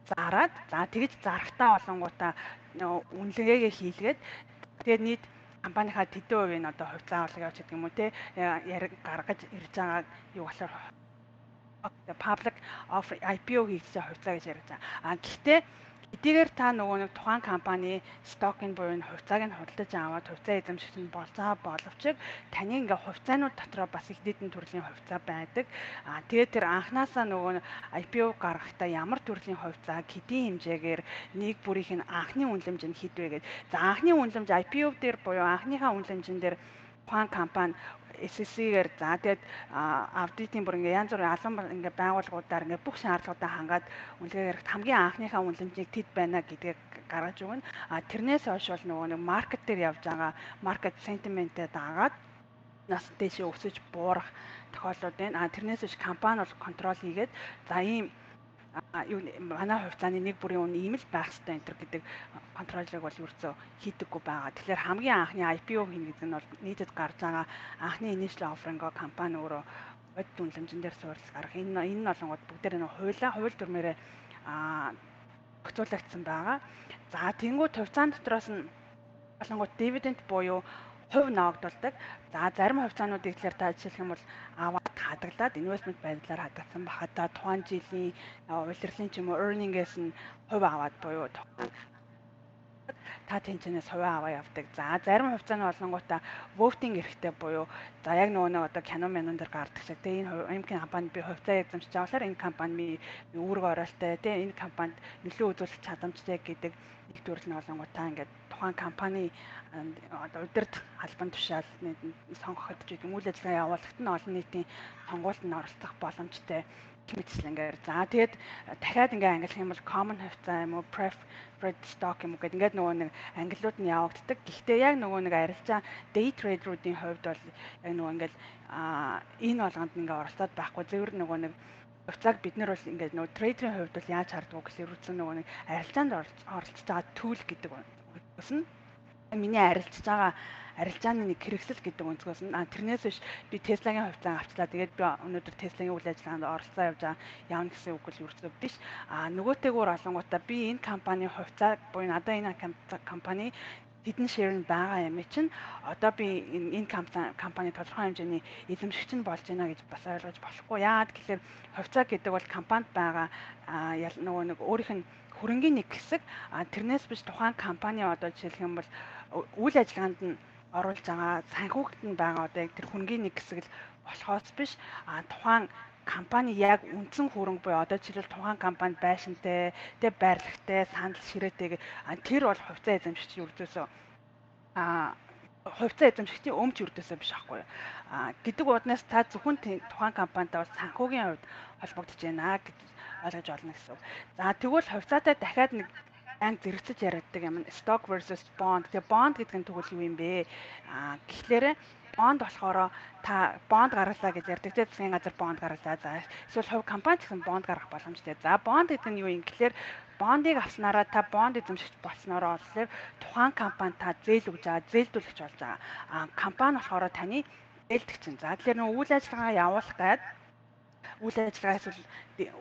зараад за тэгж зарахтаа болонгуудаа үнэлгээгээ хийлгээд тэгээд нийт компанийнхаа тэдэн хувийн одоо хувьцаа авалга явууч гэдэг юм уу те яриг гаргаж ирж байгааг юу болохоор public offer IPO хийгдсэн хувьцаа гэж яриад байгаа. Гэхдээ эдгээр та нөгөө нэг тухайн компани стокын буюу хувьцааг нь худалдаж аваад хувьцаа эзэмших нь болж байгаа боловч таны ингээ хувьцаанууд дотроо бас их хэдэн төрлийн хувьцаа байдаг. Тэгээд тэр анханасаа нөгөө IPO гаргахдаа ямар төрлийн хувьцааг хэдийн хэмжээгээр нэг бүрийнх нь анхны үнэлэмж нь хэд вэ гэдэг. За анхны үнэлэмж IPO дээр буюу анхныхаа үнэлэмжэн дээр тухайн компани SEC-гээр за тэгээд аудитын бүр ингээ янз бүрийн албан ингээ байгууллагуудаар ингээ бүх шаардлагуудаа хангаад үнэлгээгээр хамгийн анхныхаа үнэлэмжийг тэд байна гэдгийг гаргаж өгнө. Тэрнээс хойш бол нөгөө нэг маркет дээр явж байгаа маркет сентиментээ дагаад нас дэшээ өсөж буурах тохиолдлууд байна. Тэрнээс хойш компани бол контрол хийгээд за ийм юу манай хувьцааны нэг бүрийн үн ийм л байх хэрэгтэй энэ гэдэг контролыг бол ерөөсөө хийдэггүй байгаа. Тэгэхээр хамгийн анхны IPO хийнэ гэдэг нь бол нийтэд гарч байгаа анхны initial offering-го компани өөрөө бодит үнэлэмжэн дээр суурилж гарах. Энэ нь болонгод бүгдээр нэг хууль дүрмээрээ зохицуулагдсан байгаа. За тэнгуут хувьцаан дотроос нь болонгод дивиденд буюу хувь ногдуулдаг. За зарим хувьцаануудыг тэгэхээр та жишээлх юм бол аваад хадгалаад инвестмент байдлаар хадгалсан бахад та тухайн жилийн улирлын ч юм уу earning-ээс нь хувь аваад буюу та тэнцэнээс хувь аваа явдаг. За зарим хувьцааны болонгуудаа voting эрэхтэй буюу за яг нөгөө одоо кино мэнэн дээр гардаг шиг тийм энэ компанид би хувьцаа эзэмшиж байгаа болохоор энэ компани үүрэг оройлтой тийм энэ компанид нөлөө үзүүлэх чадамжтай гэдэг нэг төрлийн болонгуудаа ингээд тухайн компани одоо удирд албан тушаалны сонгоход ч гэдэг үйл ажиллагаа явуулахад нь олон нийтийн сонгуульд оролцох боломжтой мэтчлэнгээр. За тэгээд дахиад ингээ ангилах юм бол common хувьцаа юм уу preferred stock юм уу гэдэг ингээд нөгөө нэг ангиллууд нь явагддаг. Гэхдээ яг нөгөө нэг арилжаа day trader-уудын хувьд бол яг нөгөө ингээд энэ болгонд ингээ оролцоод байхгүй зөвөр нөгөө нэг хувьцааг бид нар бол ингээд нөгөө трейдерийн хувьд бол яаж харддаг вэ гэхээр үгүй нөгөө нэг арилжаанд оролцож байгаа түүл гэдэг үгс нь миний арилжж байгаа арилжааны нэг хэрэгсэл гэдэг өнцгөөс нь тэрнээс биш би Tesla-гийн хувьцаа авчлаа. Тэгээд би өнөөдөр Tesla-гийн үйл ажиллагаанд оролцоо явж явна гэсэн үг л ерөөсөө биш. Нөгөөтэйгөр олонгуудаа би энэ компани хувьцаа буюу надад энэ компани хэдэн шир нь байгаа юм чинь одоо би энэ компани тодорхой хэмжээний эзэмшигч нь болж байна гэж бас ойлгож болохгүй. Яагаад гэхээр хувьцаа гэдэг бол компанид байгаа нөгөө нэг өөрийнх нь хөрөнгийн нэг хэсэг тэрнээс биш тухайн компани одоо жишээлх юм бол үйл ажиллагаанд нь оруулж байгаа санхүүгт нь байгаа одоо яг тэр хөрөнгийн нэг хэсэг л болохоос биш тухайн компани яг үндсэн хөрөнгө буюу одоо жишээлбэл тухайн компани байшинтай, тэг байрлагтай, санал ширээтэй тэр бол хувьцаа эзэмшигч үрдөөсөө хувьцаа эзэмшигчийн өмч үрдөөсөө биш аахгүй юу. Гэдэг уднаас та зөвхөн тухайн компанитай бол санхүүгийн хувьд холбогдож байна гэж ойлгож олно гэсэн үг. За тэгвэл хувьцаатай дахиад нэг анги зэрэгцэж яригддаг юм stock versus bond. Тэгээ bond гэдэг нь тэгвэл юу юм бэ? Тэгэхээр бонд болохоор та бонд гаргалаа гэж ярьдаг. Тэгээд засгийн газар бонд гаргалаа. За эсвэл хувь компани гэсэн бонд гаргах боломжтой. За бонд гэдэг нь юу юм гэхээр бондыг авснараа та бонд эзэмшигч болсноороо болохоор тухайн компани та зээл өгж байгаа, зээлдүүлэгч болж байгаа. Компани болохоор таны зээлдэгч нь. За тэгэхээр нөгөө үйл ажиллагаа явуулах гээд үйл ажиллагаа эсвэл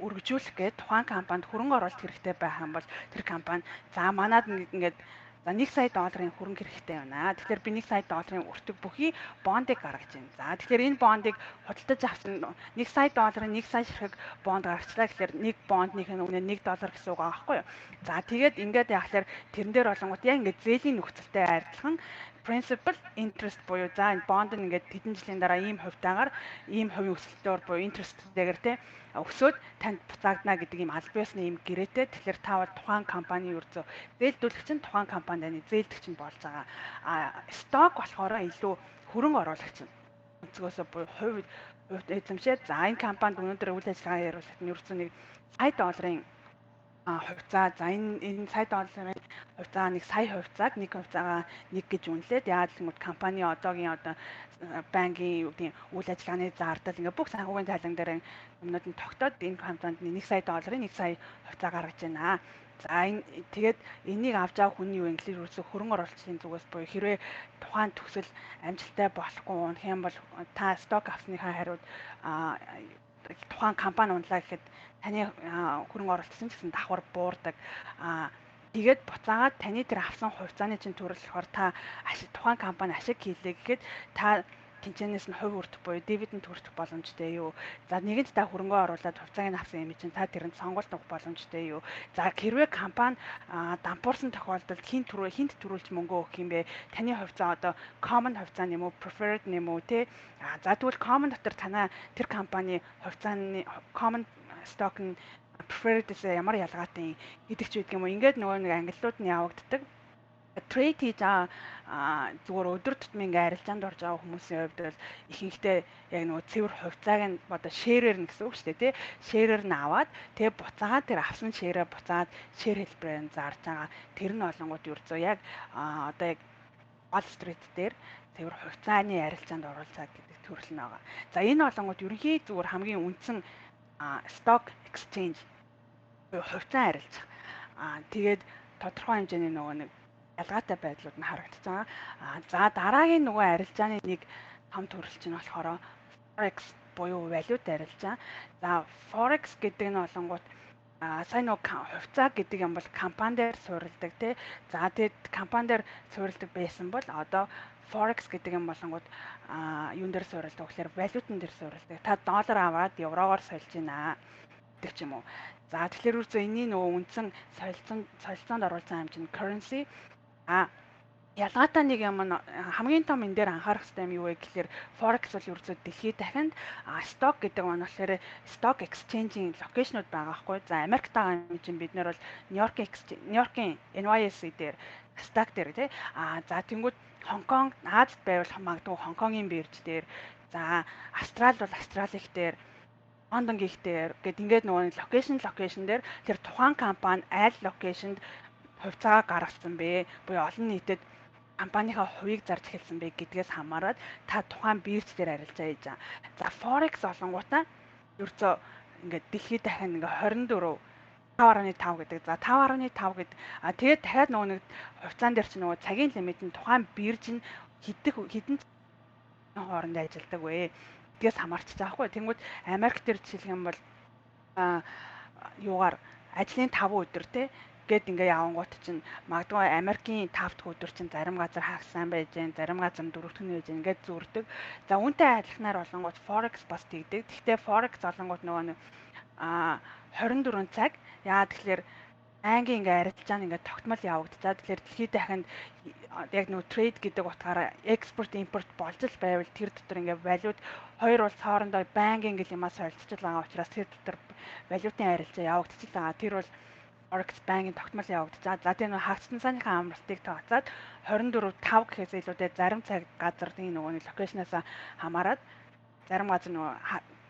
өргөжүүлэх гээд тухайн компанид хөрөнгө оруулалт хэрэгтэй байх юм бол тэр компани за манад ингээд за 1 сая долларын хөрөнгө хэрэгтэй байна. Тэгэхээр би 1 сая долларын өртөг бүхий бондыг гаргаж байна. За тэгэхээр энэ бондыг худалдаж авсан 1 сая долларын 1 сая ширхэг бонд гаргачлаа гэхээр нэг бондных нь үнэ 1 доллар гэсэн үг байгаа байхгүй юу? За тэгээд ингээд яхахаар тэрэн дээр болонгууд яг ингээд зээлийн нөхцөлтэй адилхан principal interest буюу за энэ бонд нь ингээд хэдэн жилийн дараа ийм хувьтаагаар ийм хувийн өсөлтөөр буюу interest-тэйгээр те өсөөд танд буцаагдана гэдэг ийм аль биесны ийм гэрээтэй. Тэгэхээр та бол тухайн компани ердөө зээлдүүлэгч нь тухайн компанид зээлдэгч нь болж байгаа. Stock болохоор илүү хөрөнгө оруулагч нь өнцгөөсөө буюу хувь эзэмшээд за энэ компанид өнөөдөр үйл ажиллагаа явуулахад нь ердөө нэг сая долларын хувьцаа за энэ сая долларын хувьцаа нэг сая хувьцааг нэг хувьцаагаа нэг гэж үнэлээд яагаад гэвэл компани одоогийн одоо банкийн юу гэдэг үйл ажиллагааны зардал ингээ бүх санхүүгийн тайлан дээр юмнууд нь тогтоод энэ компанид 1 сая долларын 1 сая хувьцаа гаргаж байна. За энэ тэгээд энийг авч авах хүний юу инглиш үсэг хөрөнгө оруулалтын зүгээс буюу хэрвээ тухайн төсөл амжилттай болохгүй унах юм бол та сток авсныхаа хариуд тухайн компани унлаа гэхэд таны хөрөнгө оруулалт гэсэн ч гэсэн давхар буурдаг. Аа тэгээд буцаагаад таны тэр авсан хувьцааны чинь төрөл болохоор та тухайн компани ашиг хийлээ гэхэд та тэнцэнээс нь хувь үрдэх буюу дивиденд хүртэх боломжтой юу? За нэгэнт та хөрөнгө оруулаад хувьцааг нь авсан юм чинь та тэрэнд сонгуульт авах боломжтой юу? За хэрвээ компани дампуурсан тохиолдолд хинт төрүүлж мөнгө өгөх юм бэ? Таны хувьцаа одоо common хувьцаа нэм үү, preferred нэм үү те? За тэгвэл common дотор танаа тэр компани хувьцааны common stock нь preferred-ээс ямар ялгаатай гэдэг ч үгдэх юм уу. Ингээд нөгөө нэг ангиллууд нь явагддаг. Трейд хийж зүгээр өдөр тутмын ингээ арилжаанд орж байгаа хүмүүсийн хувьд бол ихэнхдээ яг нөгөө цэвэр хувьцааг нь одоо шеэрэр нь гэсэн үг шүү дээ тий. Шеэрэр нь аваад тэгээ буцаагаад тэр авсан шеэрээ буцаагаад шеэр хэлбэрээр нь зарж байгаа. Тэр нь олонгууд ердөө яг одоо яг Wall Street дээр цэвэр хувьцааны арилжаанд оруулцаа гэдэг төрөл нь байгаа. За энэ олонгууд ерөнхий зүгээр хамгийн үндсэн stock exchange хувьцаа арилжах. Тэгээд тодорхой хэмжээний нөгөө нэг ялгаатай байдлууд нь харагдаж байгаа. За дараагийн нөгөө арилжааны нэг том төрөл чинь болохоор forex буюу валют арилжаа. За forex гэдэг нь болонгууд сайн нөгөө хувьцаа гэдэг юм бол компани дээр суурилдаг тий. За тэгэд компани дээр суурилдаг байсан бол одоо forex гэдэг юм болонгууд юун дээр суурилдаг гэхээр валютын дээр суурилдаг. Та доллар аваад еврогоор сольж гинэ гэдэг ч юм уу. За тэгэхээр үрцөө энэний нөгөө үндсэн солилцоонд оруулсан хэмжээ нь currency. Ялгаатай нэг юм хамгийн том энэ дээр анхаарах хэрэгтэй юм юу вэ гэхээр forex бол ерөөсөө дэлхийд дахинд stock гэдэг нь болохоор stock exchange-ийн локейшнуд байгаа хгүй. За Америкт байгаа юм чинь бид нар бол Нью-Йоркийн NYSE дээр Nasdaq дээр тий. За тэнгууд Хонконг Азад байвал магадгүй Хонконгийн бирж дээр. За Австрали бол Австралих дээр Лондон гихтэр гэд ингээд нөгөө локейшн дээр тэр тухайн компани аль локейшнд хувьцаагаа гаргасан бэ? Буюу олон нийтэд компанийнхаа хувийг зарж эхэлсэн бэ гэдгээс хамаарат та тухайн бирж дээр арилжаа хийж байгаа. За forex олонгуудаа ерөөсөө ингээд дэлхийд дахин ингээд 24 5.5 гэдэг. За 5.5 гэдэг. Тэгээд дахиад нөгөө нэг хувьцаан дээр чинь нөгөө цагийн лимит нь тухайн бирж нь хэдэн хооронд ажилладаг вэ? Гэдгээс хамаарч байгаа хгүй. Тэнгүүд Америк дээр жишээлх юм бол юугаар ажлын 5 өдөр те гээд ингээ явангууд чинь магадгүй Америкийн 5 дахь өдөр чинь зарим газар хагас сайн байж гэн, зарим газар 4 дахь нь байж гэн ингээд зүрдэг. За үүнтэй адилханаар болонгууд forex бас тэгдэг. Гэхдээ forex болонгууд нөгөө нэг 24 цаг яа тэгэхээр ангийн ингээ арилжааны ингээ тогтмол явагдцаад тэгэхээр дэлхийд дахинд яг нөгөө трейд гэдэг утгаараа экспорт импорт болж л байвал тэр дотор ингээ валют хоёр улс хоорондоо банкинг гэл юмас солилцож байгаа учраас тэр дотор валютын арилжаа явагдчих л байгаа. Тэр бол forex банкинг тогтмол явагдаж. За тэр нөгөө хагасны саяхны амралтыг тооцоод 24/5 гэхээс илүүтэй зарим цаг газрын нөгөө локейшнаас хамаарат зарим газар нөгөө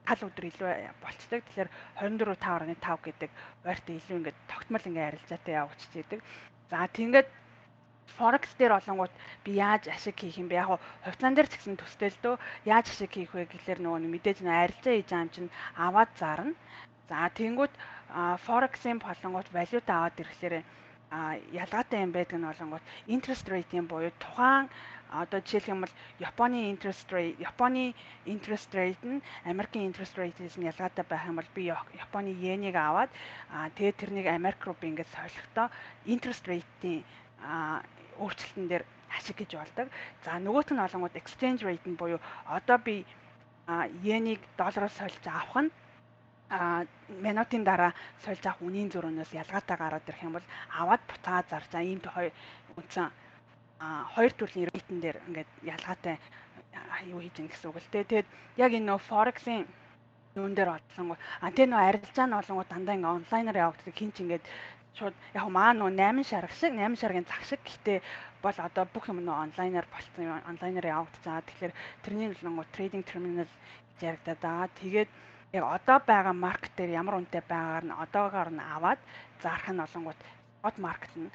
тал өдөр илүү болцдог. Тэгэхээр 24/5.5 гэдэг ойртой илүү ингээд тогтмол ингээд арилжаатай явагдаж идэг. За тэгээд forex дээр олонгууд би яаж ашиг хийх юм бэ? Яг хувьцаан дээр ч гэсэн төстэй л дөө яаж ашиг хийх вэ гэхэлэр нөгөө мэдээж нөө арилжаа хийж байгаа юм чинь аваад зарна. За тэнгүүд forex-ийн болонгууд валют аваад ирэхлээр ялгаатай юм байдаг нь болонгууд interest rate-ийн буюу тухайн одоо жишээлх юм бол Японы interest rate нь Америкийн interest rate-ээс нь ялгаатай байх юм бол би Японы йенийг аваад тэгээд тэрнийг Америк руу би ингээд солихдоо interest rate-ийн өөрчлөлтөн дээр ашиг гэж болдог. За нөгөөх нь олонгууд exchange rate нь буюу одоо би йенийг доллараар сольж авах нь минутын дараа сольж авах үнийн зөрүүнөөс ялгаатай гараад ирэх юм бол аваад буцаад зарж байгаа ийм үндсэн хоёр төрлийн рейтэн дээр ингээд ялгаатай юу хийж ин гэсэн үг л дээ. Тэгээд яг энэ нөө forex-ийн юун дээр бодлонгоо тэр нөө арилжаа нь болонгоо дандаа ингээ онлайнаар явагддаг хин ч ингээд шууд яг маа нөө 8 шаргийн зах шиг гэхдээ бол одоо бүх юм нөө онлайнаар болцсон юм онлайнаар явагдцаа. Тэгэхээр тэрний болонгоо трейдинг терминал гэж яригадаад байгаа. Тэгээд яг одоо байгаа маркет дээр ямар үнэтэй байгаагаар нь одоогоор нь аваад зарах нь болонгууд spot market нь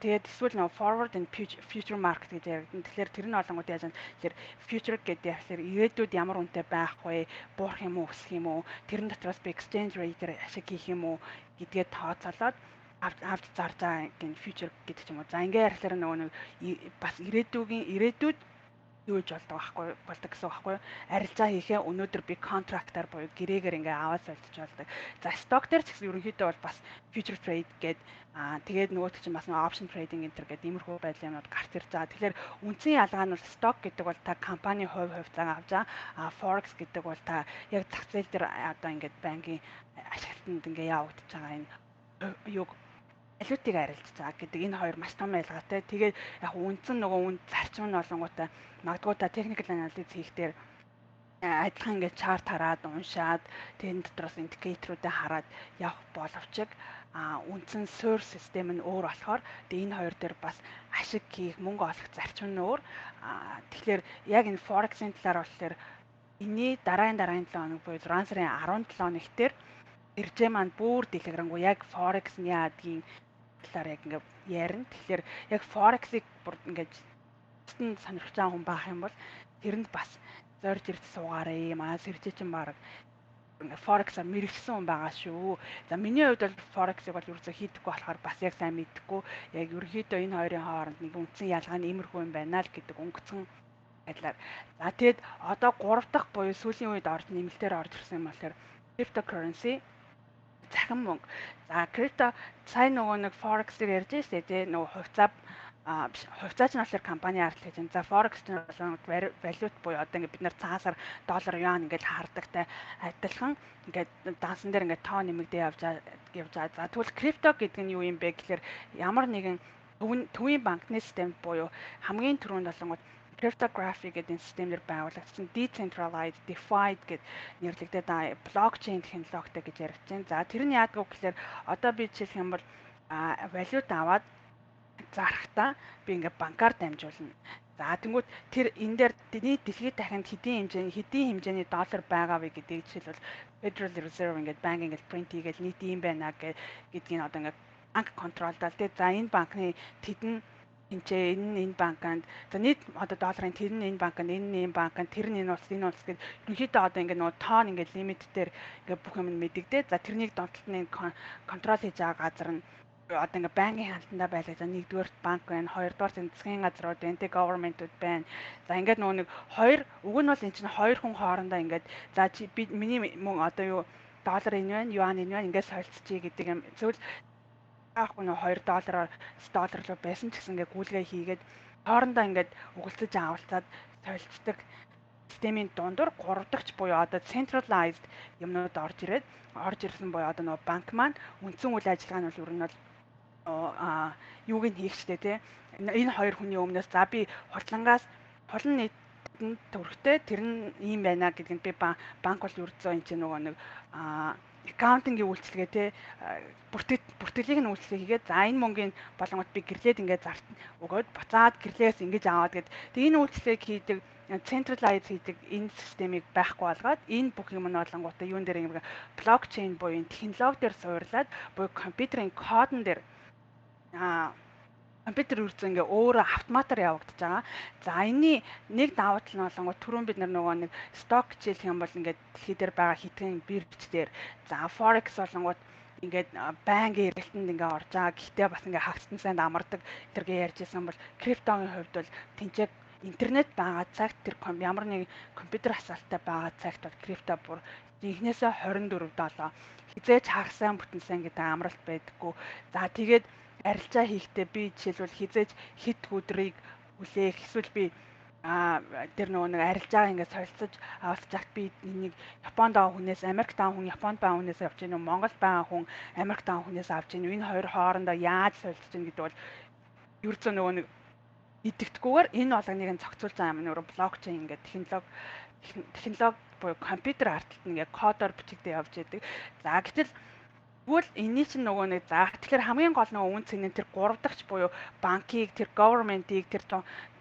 тэгээд эсвэл нөгөө forward and future market гэж яригдана. Тэгэхээр тэр нь болонгууд яаж вэ? Тэгэхээр future гэдэг яхаар ирээдүйд ямар үнэтэй байх вэ? Буурах юм уу, өсөх юм уу? Тэрэн дотроос би exchange rate-ээр ашиг хийх юм уу гэдгээ тооцоолоод авч зарж байгаа гин future гэдэг ч юм уу. За ингээ ярихлаар нөгөө бас ирээдүйд юу гэж болдог гэсэн байхгүй юу? Арилжаа хийхээ өнөөдөр би контрактаар буюу гэрээгээр ингээ аваад солилцож болдог. За сток дээр ч гэсэн ерөнхийдөө бол бас future trade гээд тэгээд нөгөөт чинь бас нэг option trading энэ төр гэдэг иймэрхүү байдлын юмуд гарч ирж байгаа. Тэгэхээр үндсэн ялгаа нь бол сток гэдэг бол та компани хувьцааг авч байгаа. Forex гэдэг бол та яг зах зээл дээр одоо ингээд банкын ашиглалтанд ингээ явагдаж байгаа энэ юг валютыг арилжж байгаа гэдэг энэ хоёр маш том ялгаатай. Тэгээд яг үндсэн нөгөө үнд зарчим нь болонгуудаа магадгүй та technical analysis хийхдээ адилхан ингээд чарт хараад уншаад тэрэн дотроос индикаторуудаа хараад явах боловч үндсэн source систем нь өөр болохоор тэгээ энэ хоёр дээр бас ашиг хийх мөнгө олох зарчим нь өөр. Тэгэхээр яг энэ forex-ийн талаар болохоор энэний дараагийн 7 хоног буюу 6 сарын 17 хоног дээр иржээ маань бүр дэлгэрэнгүй яг forex нь яадгийн талаар яг ингээд ярина. Тэгэхээр яг forex-ыг бүр ингээд сонирхож байгаа хүн баах юм бол тэрэнд бас зорж ирж суугаарай. Манай сэржээ чинь баг Forex-аар мэрэгчсэн хүн байгаа шүү. За миний хувьд бол Forex-ыг бол ерөөсөө хийдэггүй болохоор бас яг сайн мэдэхгүй. Яг ерөнхийдөө энэ хоёрын хооронд нэг үндсэн ялгаа нь иймэрхүү юм байна л гэдэг өнгөцгөн байдлаар. За тэгэд одоо 3 дахь буюу сүүлийн үед нэмэлтээр орж ирсэн юм болохоор cryptocurrency захин мөнгө. За крипто сайн нөгөө нэг Forex-ээр ярьж байсан тий нөгөө хувьцаач нь болохоор компани ард гэж байна. За Forex нь бол валют буюу одоо ингээд бид нар цаасаар доллар, юан ингээд хардагтай адилхан ингээд дансан дээр ингээд тоо нэмэгдээ явж байгаа. За тэгвэл крипто гэдэг нь юу юм бэ гэхээр ямар нэгэн төвийн банкны систем буюу хамгийн түрүүнд болонгод cryptography гэдэг энэ системээр байгуулагдсан decentralized DeFi гэдэг нэрлэгдээд блокчейн технологитой гэж яригдсан. За тэр нь яадаг вэ гэхээр одоо би жишээлх юм бол валют аваад зарахтаа би ингээ банкар дамжуулна. За тэнгууд тэр энэ дээр дэлхийд дахинд хэдийн хэмжээний доллар байгаа вэ гэдгийг жишээлбэл Federal Reserve ингээд банк ингээд print хийгээл нийт юм байна гэдгийг одоо ингээд банк контролдол. Тэгээд за энэ банкны тэдэн хэмжээ энэ банкнд за нийт одоо долларын тэр нь энэ банкнд энэ банкнд тэр нь энэ улс гэдэг ерөнхийдөө одоо ингээд нөгөө тоон ингээд лимит дээр ингээд бүх юм мэдэгдээ. За тэрнийг донтолтны контрол хийж байгаа газар нь одоо ингээ банкын хяналтандаа байлаа. За нэгдүгээр банк байна, хоёрдугаар засгийн газрууд байна, тэг government-ууд байна. За ингээд нөгөө нэг хоёр уг нь бол эн чинь хоёр хүн хоорондоо ингээд за би миний мөн одоо юу доллар энэ байна, юан энэ байна ингээд солилцчихъя гэдэг юм. Зөвл аахгүй нөгөө $2 руу байсан ч гэсэн ингээ гүйлгээ хийгээд хоорондоо ингээд угалцаж авалцаад солилцдог системийн дундуур 3 дахьч буюу одоо centralized юмнууд орж ирсэн буюу одоо нөгөө банк маань үндсэн үйл ажиллагаа нь бол ер нь бол юуг нь хийхчтэй тий энэ хоёр хүний өмнөөс за би хурдлангаас хулн нийтэнд төгрөгтэй тэр нь ийм байна гэдгэнд би банк бол ердөө энэ чинь нөгөө нэг аккаунтингийн үйлчилгээ тий бүртгэлийг нь үйлчлэг хийгээд за энэ мөнгөний болонгот би гэрлээд ингээд зарт өгөөд буцаад гэрлээс ингэж аваад гэд энэ үйлчлэгийг хийдэг centralized хийдэг энэ системийг байхгүй болгоод энэ бүх юм нь болонготой юун дээр юм блокчейн буюу технологи дээр суурлаад буюу компьютерийн кодн дээр компьютер үрдсэн ингээ өөрөө автоматар явагдаж байгаа. За энэний нэг давуу тал нь болонгоо түрүүн бид нөгөө нэг сток хичээлх юм бол ингээ дэлхий дээр байгаа хитгэн бирж дээр за forex болонгууд ингээд банкын эргэлтэнд ингээ орж байгаа. Гэхдээ бас ингээ хагцсан санд амардаг тэргээ ярьж исэн бол криптогийн хувьд бол тэнцэг интернет байгаа цагт тэр ямар нэг компьютер асаалттай байгаа цагт бол крипто бүр инхнээсээ 24/7 хизээч хагасаа бүтэнсэн гэдэг амралт байдаггүй. За тэгээд арилжаа хийхдээ би жишээлбэл хизээж хэд өдрийг хүлээх эсвэл би тэр нөгөө нэг арилжаа ингээд солилцож авалцах би энийг Японд байгаа хүнээс Америкт байгаа хүн Японд байгаа хүнээс авч ийн үү Монголд байгаа хүн Америкт байгаа хүнээс авч ийн үү энэ хоёр хоорондоо яаж солилцож ийн гэдэг бол ерөөсөө нөгөө нэг идэвхгүйгээр энэ болгоныг нь зохицуулж байгаа юм нөр блокчейн ингээд технологи буюу компьютер ардталт ингээд кодоор бичигдээ явж байдаг. За гэтэл тэгвэл энэний чинь нөгөө нэг за тэгэхээр хамгийн гол нөгөө үн цэнийн тэр 3 дахьч буюу банкийг тэр government-ийг тэр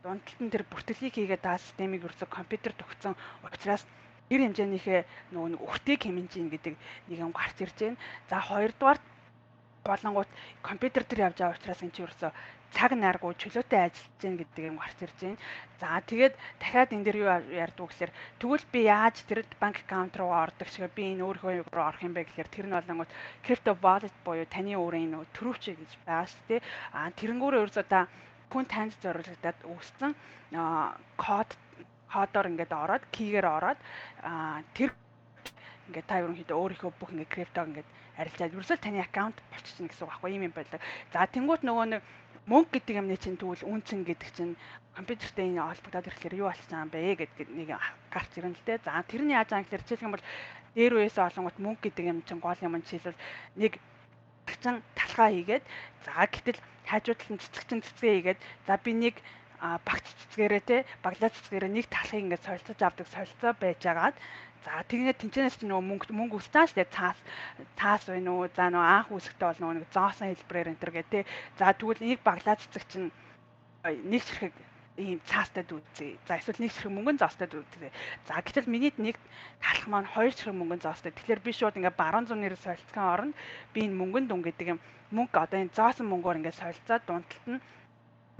дундталт нь тэр бүртгэлийг хийгээд байгаа системийг ерөөсө компьютер төгсөн учраас тэр хэмжээнийхээ нөгөө нэг өртгийг хэмжин гэдэг нэг юм гарч ирж байна. За хоёрдугаар болонгууд компьютер дээр явж байгаа учраас энэ чинь ерөөсө цаг наргүй чөлөөтэй ажиллаж гин гэдэг юм гарч ирж байна. За тэгээд дахиад энэ дэр юу ярьдаг гэхээр тэгвэл би яаж тэр банк аккаунт руу ордог шиг би энэ өөрийнхөө руу орох юм бэ гэхээр тэр нь болонгууд crypto wallet буюу таны өөрийн нөө төрөвч гэж байгаа шүү дээ. Тэрэнгүүрээ ерөөсөө та хүн танд зориулагдаад өгсөн код кодоор ингээд ороод кийгээр ороод тэр ингээд та ерөнхийдөө өөрийнхөө бүх ингээд криптог ингээд арилжаад ерөөсөө таны аккаунт болчихно гэсэн үг байхгүй юм байлаа. За тэнгуут нөгөө нэг мөнгө гэдэг юмны чинь тэгвэл үнцэн гэдэг чинь компьютертэй энэ холбогдоод ирэхлээр юу болчих юм бэ гэдэг нэг гарч ирэн л дээ. За тэрний яаж аа гэхээр жишээлх юм бол дээр үеэсээ олонгот мөнгө гэдэг юм чинь гол юм жишээлбэл нэг цэцэгчин талхаа хийгээд за гэтэл хажуудлын цэцгээ хийгээд за би нэг багц цэцгээрээ те баглаа цэцгээрээ нэг талхыг ингээд солилцож авдаг солилцоо байжгаад за тэгээд тэнцэнээс чинь нөгөө мөнгө өсчааш те цаас байна уу за нөгөө анх үсгтээ бол нөгөө нэг зоосон хэлбэрээр энэ төр гэ те за тэгвэл нэг баглаа цэцэг чинь нэг чирхэг ийм цаастай дүүцээ. За эсвэл нэг чирхэг мөнгөн зоостой дүүцээ. За гэтэл миний нэг талах маань хоёр чирхэг мөнгөн зоостой. Тэгэхээр би шууд ингээ баруун зүүн нэр солилцохын оронд би энэ мөнгөн дүн гэдэг юм мөнгө одоо энэ зоосон мөнгөөр ингээ солилцоод дундталт нь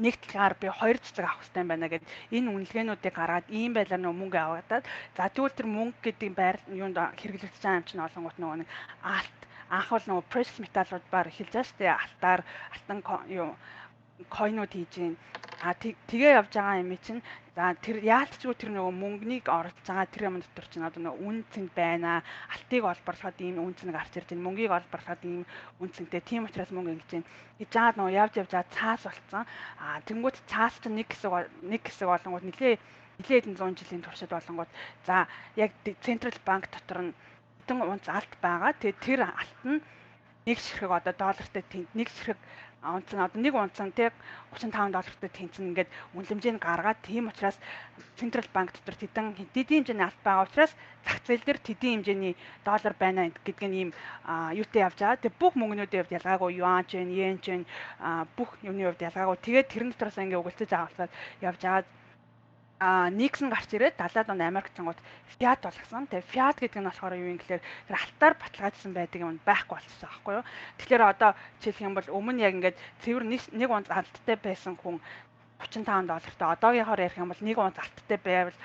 нэг талаар би хоёр цэцэг авах хэрэгтэй байна гэд энэ үнэлгээнүүдийг гаргаад ийм байдлаар нөө мөнгө аваад за тэгвэл тэр мөнгө гэдэг байр юунд хэрэглэгдэж байгаа юм чинь олонгот нөгөө нэг анх бол нөгөө precious metal-уудаар эхэлж байгаа шүү дээ. Алтаар алтан юу койнууд хийж гин тэгээ явж байгаа юм чинь за тэр яалтчгүй тэр нөгөө мөнгөнийг оруулж байгаа тэр юм дотор чинь одоо нөгөө үн цэн байна. Алтыг олборлоход ийм үн цэн гарч ирж байна. Мөнгийг олборлоход ийм үн цэнтэй. Тийм учраас мөнгө ингэж байна. Гэж жаад нөгөө явж яваа цаас болцсон. Тэнгүүд цаас чинь нэг хэсэг болонгууд нилээ хэдэн 100 жилийн туршид болонгууд за яг централ банк дотор нь хэдэн унц алт байгаа. Тэгээ тэр алт нь нэг ширхэг одоо доллартай нэг ширхэг унц нь одоо нэг унц нь тэг $35 тэнцэн ингээд үнэлэмжийг гаргаад тийм учраас централ банк дотор тэдэн хэмжээний алт байгаа учраас зах зээл дээр тэдэн хэмжээний доллар байна гэдэг нь ийм юутай явж байгаа. Тэг бүх мөнгөнүүдийн хувьд ялгаагүй юан ч вэ, йен ч вэ бүх юмны хувьд ялгаагүй. Тэгээд тэрэн дотроос ингээд өгөлцөж авахлаад явж байгаа. Никсэн гарч ирээд 70-аад онд Америк цангууд фиат болгосон. Тэгээ фиат гэдэг нь болохоор юу юм гэхээр тэр алтаар баталгаажсан байдаг юм байхгүй болчихсон байхгүй юу. Тэгэхээр одоо жишээлх юм бол өмнө яг ингээд цэвэр нэг унц алттай байсан хүн $35 одоогийнхоор ярих юм бол нэг унц алттай байвал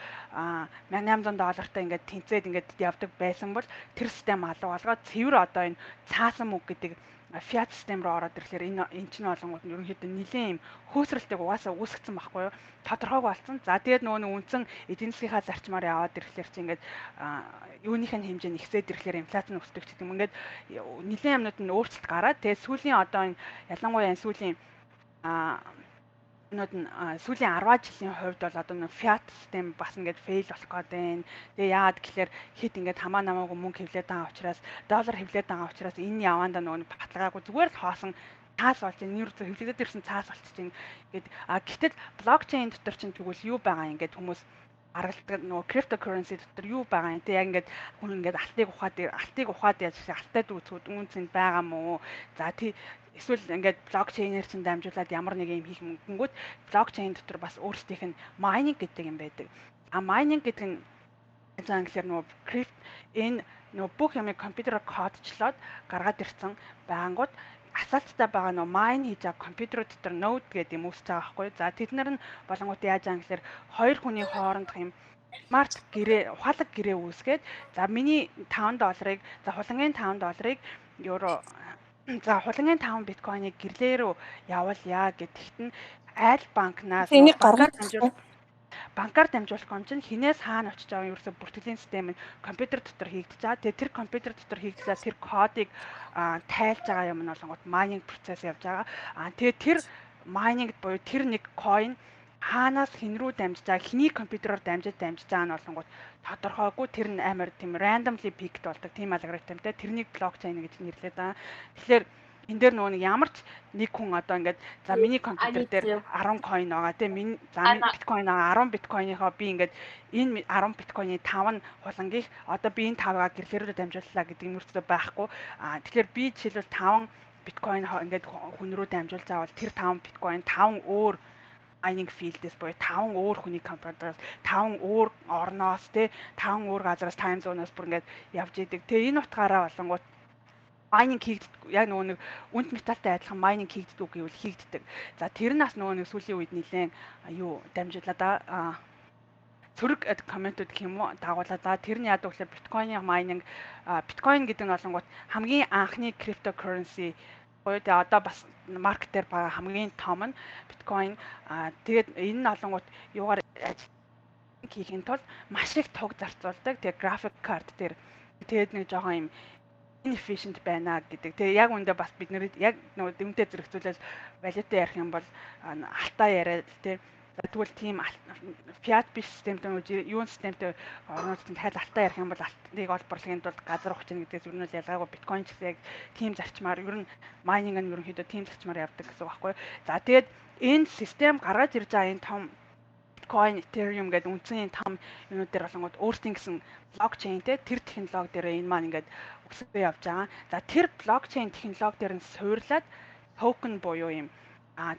$1800 ингээд тэнцээд ингээд явдаг байсан бол тэр систем алга болгоод цэвэр одоо энэ цаасан мөнгө гэдэг фиат систем руу ороод ирэхлээр энэ чинь болонгууд нь ерөнхийдөө нэлийн юм хөөсрөлтийг угаасаа үүсгэсэн байхгүй юу тодорхойг болсон. За тэгээд нөгөө үнцэн эдийн засгийнхаа зарчмаар яваад ирэхлээр чи ингээд юуных нь хэмжээ нэгсээд ирэхлээр инфляц нь өсдөг гэдэг юм. Ингээд нэлийн юмнууд нь өөрчлөлт гараад тэгээд сүүлийн одоо энэ ялангуяа энэ сүүлийн сүүлийн 10 жилийн хувьд бол одоо нэг фиат систем бас ингээд фейл болох гээд байна. Тэгээ яагаад гэхээр хэд ингээд хамаа намаагүй мөнгө хэвлээд байгаа учраас доллар хэвлээд байгаа учраас энэ явандаа нөгөө баталгаагүй зүгээр л хоосон цаас болж байна. Нэр хэвлэгдээд ирсэн цаас болчихж байна. Ингээд гэтэл блокчейн дотор чинь тэгвэл юу байгаа юм ингээд хүмүүс аргалдаг нөгөө cryptocurrency дотор юу байгаа юм те яг ингээд хүн ингээд алтыг ухаад яаж алттай дүүцүүд үнцэнд байгаа мó. За эсвэл ингээд блокчейнээр чинь дамжуулаад ямар нэг юм хийх мөнгөнгүүд блокчейн дотор бас өөрсдийнх нь майнинг гэдэг юм байдаг. Майнинг гэдэг нь англиар нөгөө энэ нөгөө бүх юмыг компьютероор кодчлоод гаргаад ирсэн байнгут асаалттай байгаа нөгөө майн хийж байгаа компьютер дотор ноуд гэдэг юм үүсэж байгаа байхгүй. За тэд нар нь болонгууд яаж англиар хоёр хүний хоорондох юм смарт гэрээ ухаалаг гэрээ үүсгээд за миний $5 за хулангийн $5 евро за хулангийн 5 биткойныг гэрлээ рүү явуулъя гэдэгт нь айл банкнаас банкар дамжуулах юм чинь хинээс хаана очиж байгаа юм ерөөсө бүртгэлийн систем нь компьютер дотор хийгдэж байгаа. Тэгээ тэр компьютер дотор хийгдэж байгаа тэр кодыг тайлж байгаа юм нь болонгууд майнинг процесс явж байгаа. Тэгээ тэр майнинг буюу тэр нэг coin хаанаас хэн рүү дамжиж байгаа, хэний компьютероор дамжиж байгаа нь болонгууд тодорхойгүй тэр нь амар тийм randomly picked болдог тийм алгоритмтэй тэрнийг блокчейн гэж нэрлэдэг байгаа. Тэгэхээр энэ дээр нөгөө ямар ч нэг хүн одоо ингээд за миний компьютер дээр 10 coin байгаа тийм биткойн байгаа 10 биткойныхоо би ингээд энэ 10 биткойны 5 нь хулангийнх одоо би энэ 5-аа гэрлэрээр дамжууллаа гэдэг юм үргэлжлээ байхгүй. Тэгэхээр би жишээлбэл 5 биткойн ингээд хүн рүү дамжуулж байгаа бол тэр 5 биткойн 5 өөр mining field-с буюу 5 өөр хүний компьютероос 5 өөр орноос те 5 өөр газараас time zone-оос бүр ингээд явж идэг. Тэгээ энэ утгаараа болонгууд майнинг хийгддэг. Яг нөгөө нэг үнэт металтай адилхан майнинг хийгддэг гэвэл хийгддэг. За тэр нас нөгөө нэг сүүлийн үед нэлээд юу дамжуулаад цөрөг комментууд гэх юм уу дагуулаад тэрний яадаг гэхээр биткойны майнинг биткойн гэдэг нь болонгууд хамгийн анхны cryptocurrency Гойд одоо бас маркет дээр байгаа хамгийн том нь биткойн. Тэгээд энэ нь олонгууд юугаар хийхин тулд маш их туг зарцуулдаг. Тэгээ график карт дээр тэгээд нэг жоохон юм inefficient байна гэдэг. Тэгээ яг үндэ бас бид нэр яг нөгөө дүнтэй зэрэгцүүлэл валютаа ярих юм бол алтаа яриад тий. Тэгвэл тийм fiat биш системтэй юун системтэй орнуудын тал алтаа ярих юм бол алтыг олборлохын тулд газар ухаж нэгдээс ер нь л ялгаагүй биткойн ч гэсэн яг тийм зарчмаар ер нь майнинг нь ерөнхийдөө тийм зарчмаар явдаг гэсэн үг байхгүй. За тэгээд энэ систем гаргаж ирж байгаа энэ том Bitcoin, Ethereum гэдэг үндсэн том юмнууд дээр болонгод өөрсдийн гэсэн блокчейн те тэр технологи дээр энэ маань ингээд өсөж явж байгаа. За тэр блокчейн технологи дээр нь суурлаад токен буюу юм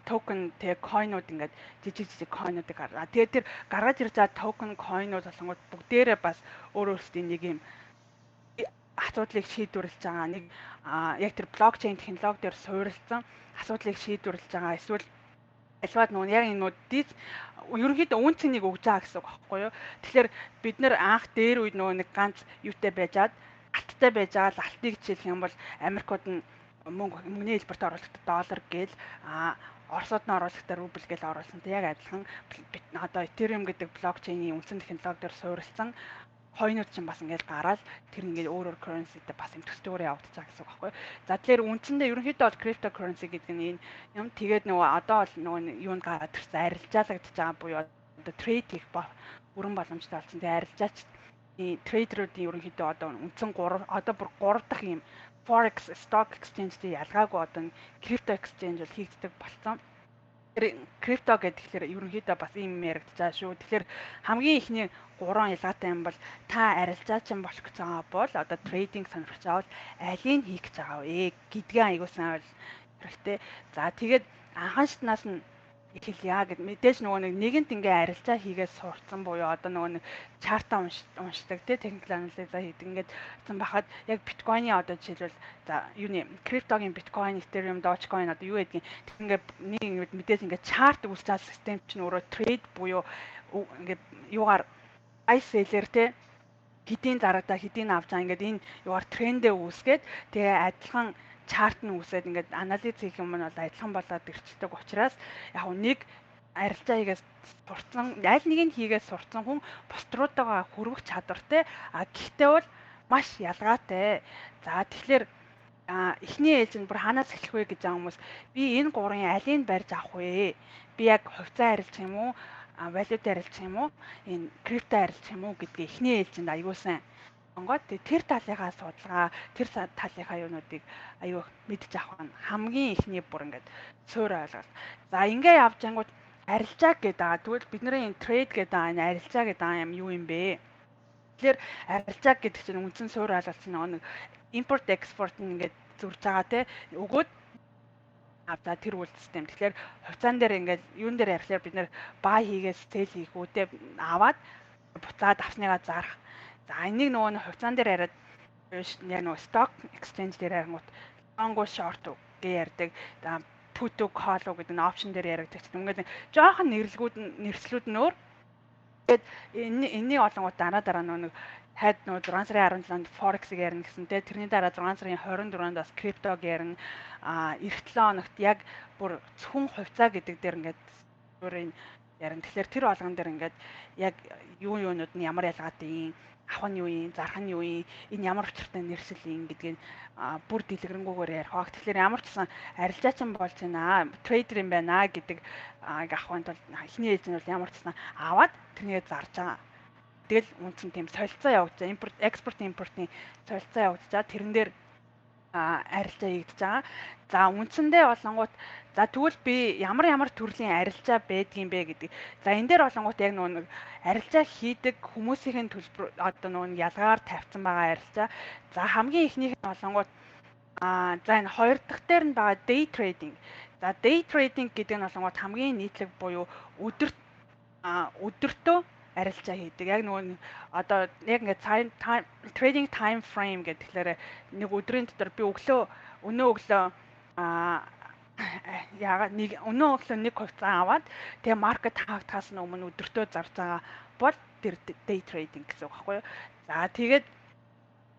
токен тэг койнууд ингээд жижиг койнуудыг гаргаа. Тэгээд тэр гаргаж ирж байгаа токен койнууд болонгод бүгдээрээ бас өөрсдийн нэг юм асуудлыг шийдвэрлэж байгаа. Нэг яг тэр блокчейн технологи дээр суурилсан асуудлыг шийдвэрлэж байгаа. Эсвэл альваад нөгөө яг энэ нүүдийг ерөнхийдөө үн цэнийг өгж байгаа гэсэн үг байхгүй юу. Тэгэхээр бид нэр анх дээр үед нөгөө нэг ганц юутай байжгаад алттай байжгаад алтыг жишээлх юм бол Америкууд нь мөнгөний хэлбэрт оруулахдаа доллар гээл Оросод нь оруулахдаа рубль гээл оруулсан. Яг адилхан одоо Ethereum гэдэг блокчейний үндсэн технологи дээр суурилсан хойнууд ч бас ингээд гараад тэр ингээд өөр currency-тэй бас юм төсдөөр явагдаж байгаа гэсэн үг байхгүй. За тэгэхээр үндсэндээ ерөнхийдөө бол cryptocurrency гэдэг нь энэ юм тэгээд нөгөө одоо бол нөгөө юунд гараад ирсэн арилжаалагдаж байгаа буюу одоо трейд хийх бүрэн боломжтой болсон. Тэгээд арилжаач трейдеруудын ерөнхийдөө одоо үндсэн 3 одоо бүр 3 дахь юм forex stock exchange-тэй ялгаагүй одоо crypto exchange бол хийгддэг болсон. Крипто гэхээр ерөнхийдөө бас ийм яригдаж байгаа шүү. Тэгэхээр хамгийн ихний 3 ялгаатай юм бол та арилжаачин болох гэж байгаа бол одоо трейдинг сонирхож байгаа бол алийг хийх гэж байгаа вэ гэдгээ аягүй сайн бол хэрэгтэй. За тэгээд анхаашнаас нь хэлье гэд мэдээж нөгөө нэгэнт ингээ арилжаа хийгээд сурцсан буюу одоо нөгөө нэг чарта уншдаг тий техникэл анализа хийдэг ингээд зам бахад яг биткойны одоо жишээлбэл за юуны криптогийн биткойн, Ethereum, Dogecoin одоо юу гэдгийг ингээ нэг мэдээж ингээ чарт үүсгэж систем чинь өөрөө трейд буюу ингээ юугаар buy seller тий хэдийн зарагдаа хэдийн авч байгаа ингээд энэ юугаар трендээ үүсгээд тэгээ адилхан чарт нь үсээд ингээд анализ хийх юм нь бол адилхан болоод ирчдэг учраас яг нэг арилжаа хийгээс сурцсан аль нэг нь хийгээс сурцсан хүн бусдруудаа хүрвэх чадвартай гэхдээ бол маш ялгаатай. За тэгэхээр эхний ээлж нь бүр ханаас эхлэх вэ гэж байгаа хүмүүс би энэ гурын алийг барьж авах вэ? Би яг хувьцаа арилжах юм уу? Валют арилжах юм уу? Энэ крипто арилжах юм уу гэдгийг эхний ээлжинд аюул сан онгод тэр талынхаа судалгаа тэр талынхаа юунуудыг аюу мэдж авах нь хамгийн ихний бүр ингээд суур ойлголт. За ингээ явж ангууд арилжаа гэдэг байгаа. Тэгвэл бидний энэ трейд гэдэг энэ арилжаа гэдэг юм юу юм бэ? Тэгэхээр арилжаа гэдэг чинь үндсэн суур ойлголт нь нэг импорт экспорт ингээд зурж байгаа те өгөөд авда тэр үйл систем. Тэгэхээр хувьцаан дээр ингээд юун дээр ярихлаар бид нэр бай хийгээс сэл хийх үедээ аваад буцаад авсныгаа зарах. За энийг нөгөө хувьцаан дээр яриад яг нөгөө stock exchange дээр ярангуут long short гэ ярьдаг. За put call гэдэг нь option дээр яригдаг. Ингээд жоохон нэрслүүд нь өөр. Тэгээд энэний олонгууд дараа нөгөө хайд нөгөө 6 сарын 17-нд forex-ийг ярина гэсэн. Тэгээд тэрний дараа 6 сарын 24-нд бас crypto-г ярина. Эх 7 хоногт яг бүр зөвхөн хувьцаа гэдэг дээр ингээд өөрийн ярина. Тэгэхээр тэр болгон дээр ингээд яг юунууд нь ямар ялгаатай юм авах нь юу юм, зарах нь юу юм, энэ ямар учиртай нэрсэл юм гэдгийг бүр дэлгэрэнгүйгээр ярих баг. Тэгэхээр ямар ч гэсэн арилжаачин болж байна, трейдер юм байна гэдэг авахын тулд эхний ээлж нь бол ямар ч гэсэн аваад тэрнээ зарж байгаа. Тэгэл үндсэн тийм солилцоо явагдаж байгаа. Импорт, экспорт, импортын солилцоо явагдаж байгаа. Тэрэн дээр арилжаа хийгдэж байгаа. За үндсэндээ болонгууд за тэгвэл би ямар төрлийн арилжаа байдгийм бэ гэдэг. За энэ дээр болонгууд яг нэг арилжаа хийдэг хүмүүсийн төлбөр одоо нэг ялгаар тавьсан байгаа арилжаа. За хамгийн ихнийх нь болонгууд за энэ хоёр дахь дээр нь байгаа day trading. За day trading гэдэг нь болонгууд хамгийн нийтлэг буюу өдөртөө арилжаа хийдэг. Яг нөгөө одоо яг ингээд trading time frame гэхлээр нэг өдрийн дотор би өнөө өглөө яагаад өнөө өглөө нэг хувьцаа аваад тэгээ маркет хаагдахаас өмнө өдөртөө зарж байгаа бол тэр day trading гэсэн үг байхгүй юу. За тэгээд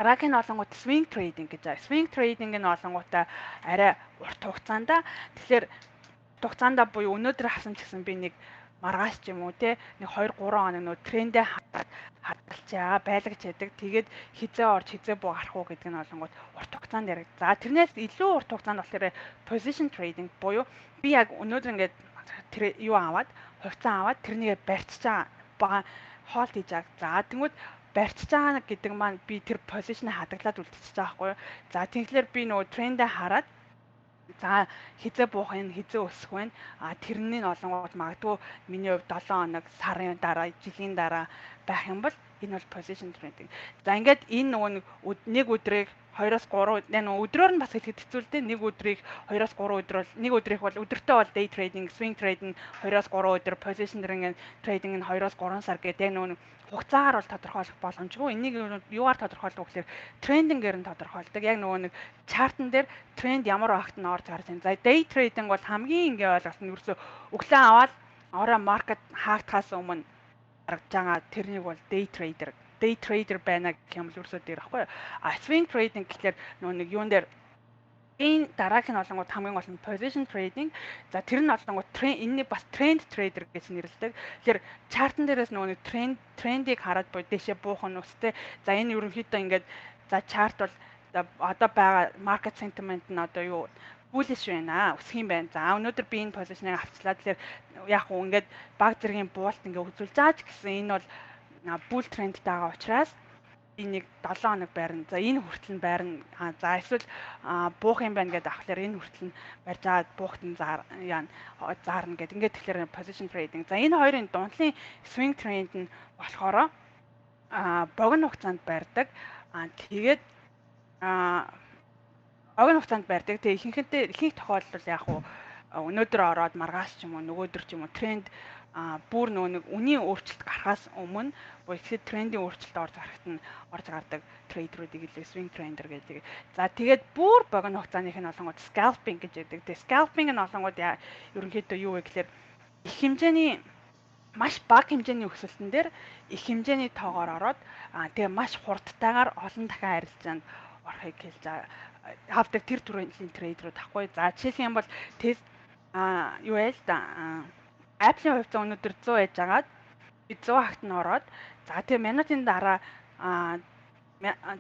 дараагийн олонгууд swing trading гэж байгаа. Swing trading нь олонгуудаа арай урт хугацаанд. Тэгэхээр хугацаанд буюу өнөөдөр авсан ч гэсэн би нэг маргааш ч юм уу те нэг 2 3 хоног нөө трендээ хадгалчаа байлагч яадаг. Тэгээд хизээ орж хизээ буу гарах уу гэдэг нь олонгууд урт хугацаанд яриг. За тэрнээс илүү урт хугацаанд болохоор position trading буюу би яг өнөөдөр ингээд тэр юу аваад хувьцаа аваад тэрнийг барьцаж байгаа хоолт хийж байгаа. За тэгмүүд барьцаж байгаа гэдэг маань би тэр позишн хадгалаад үлдчихэж байгаа байхгүй юу. За тэгэхээр би нөгөө трендээ хараад за хизээ буух юм хизээ өсөх вэ? Тэрний нь олонгууд магадгүй миний хувьд 7 хоног, сарын дараа, жилийн дараа байх юм бол энэ бол position trading. За ингээд энэ нөгөө нэг өдрийг 2-оос 3 нөгөө өдрөөр нь бас хэлэхэд хэцүү л дээ. Нэг өдрийг 2-оос 3 өдөр бол нэг өдрийнх бол өдөртөө бол day trading, swing trading 2-оос 3 өдөр, position trading нь 2-оос 3 сар гэдэг нөгөө хугацаагаар бол тодорхойлох боломжгүй. Энийг юугаар тодорхойлдог гэхээр трендингээр нь тодорхойлдог. Яг нөгөө нэг чартн дээр тренд ямар багт нь орж гарч байна. За day trading бол хамгийн ингээ ойлгох нь ерөөсөө өглөө аваад орой маркет хаагдахаас өмнө гаргаж байгаа тэрнийг бол day trader байна гэх юм л ерөөсөө дээр аахгүй. Swing trading гэхэлэр нөгөө нэг юун дээр энэ дараах нь олонгууд хамгийн гол нь position trading. За тэр нь олонгууд энэний бас trend trader гэж нэрлэдэг. Тэгэхээр чартн дээрээс нөгөө нэг трендийг хараад бод дэшээ буух нь үстэй. За энэ ерөнхийдөө ингээд за чарт бол одоо байгаа market sentiment нь одоо юу bullish байна. Өсөх юм байна. За өнөөдөр би энэ position-ыг авчлаа. Тэгэхээр яг уу ингээд баг зэргийн буулт ингээд үзүүлж байгаа ч гэсэн энэ бол bull trend байгаа учраас энийг 7 хоног байрна. За энэ хүртэл нь байрна. За эсвэл буух юм байна гэдэг ахлаар энэ хүртэл нь барьж аваад буухт нь заарна гэдэг. Ингээд тэгэхээр position trading. За энэ хоёрын дундлын swing trend нь болохоор богино хугацаанд барьдаг. Тэгээд богино хугацаанд барьдаг. Тэгээ ихэнх тохиолдолд яг уу өнөөдөр ороод маргааш ч юм уу нөгөөдөр ч юм уу тренд бүр нэг үнийн өөрчлөлт гарахаас өмнө буюу ихэд трендийн өөрчлөлт орж гардаг трейдеруудыг илүү swing trader гэдэг. За тэгээд бүр богино хугацааных нь олонгууд scalping гэж яддаг. Тэгээд scalping нь олонгууд ерөнхийдөө юу вэ гэхээр их хэмжээний маш бага хэмжээний өсөлтөн дээр их хэмжээний тоогоор ороод тэгээ маш хурдтайгаар олон дахин арилжаанд орохыг хэлж авдаг тэр төрлийн трейдерүүд ахгүй. За жишээлх юм бол юу яа л да Apple-ийн хувьцаа өнөөдөр 100 яж агаад би 100 хагт нь ороод за тэгээ минутын дараа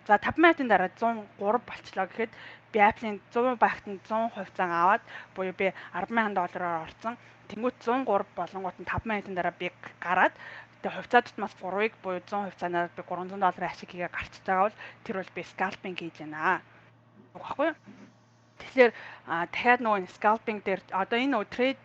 за 5 минутын дараа 103 болчлоо гэхэд би Apple-ийн 100 багт нь 100 хувьцааг аваад буюу би $10,000-аар орсон. Тэнгүүт 103 болонгууд нь 5 минутын дараа би гараад тэгээ хувьцаа тутмаас 3-ыг буюу 100 хувьцаанаар би $300 ашиг хийгээ гарчиж байгаа бол тэр бол би scalping хийж байна. Баггүй юу? Тэгэхээр дахиад нөгөө scalping дээр одоо энэ нөгөө трейд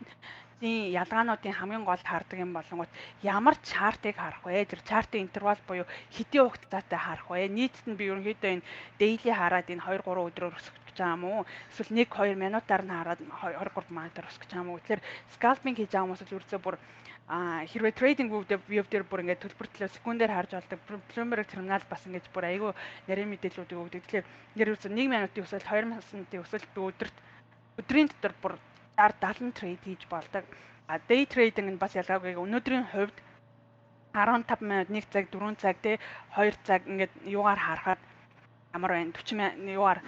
ялгаануудын хамгийн гол хардаг юм болонгууд ямар чартыг харах вэ? Тэр чартын интервал буюу хэдийн хугацаатай харах вэ? Нийтд нь би ерөнхийдөө энэ daily хараад энэ 2 3 өдрөөр өсгөх гэж байгаа юм уу? Эсвэл 1 2 минутаар нь хараад 2 3 минутаар өсгөх гэж байгаа юм уу? Тэгэхээр scalping хийж байгаа хүмүүс л ерөөсөө бүр хэрвээ trading view дээр бүр ингээд төлбөр төлөө секундээр харж болдог Bloomberg терминал бас ингээд бүр айгүй нарийн мэдээллүүдийг өгдөг. Тэгэхээр ерөөсөө 1 минутын өсөлт 2 минутын өсөлт би өдрийн дотор бүр 60-70 трейд хийж болдог. Day trading нь бас ялгаагүй. Өнөөдрийн хувьд 15 минут, 1 цаг, 4 цаг, 2 цаг ингээд юугаар харахад ямар байна? 40 минут юугаар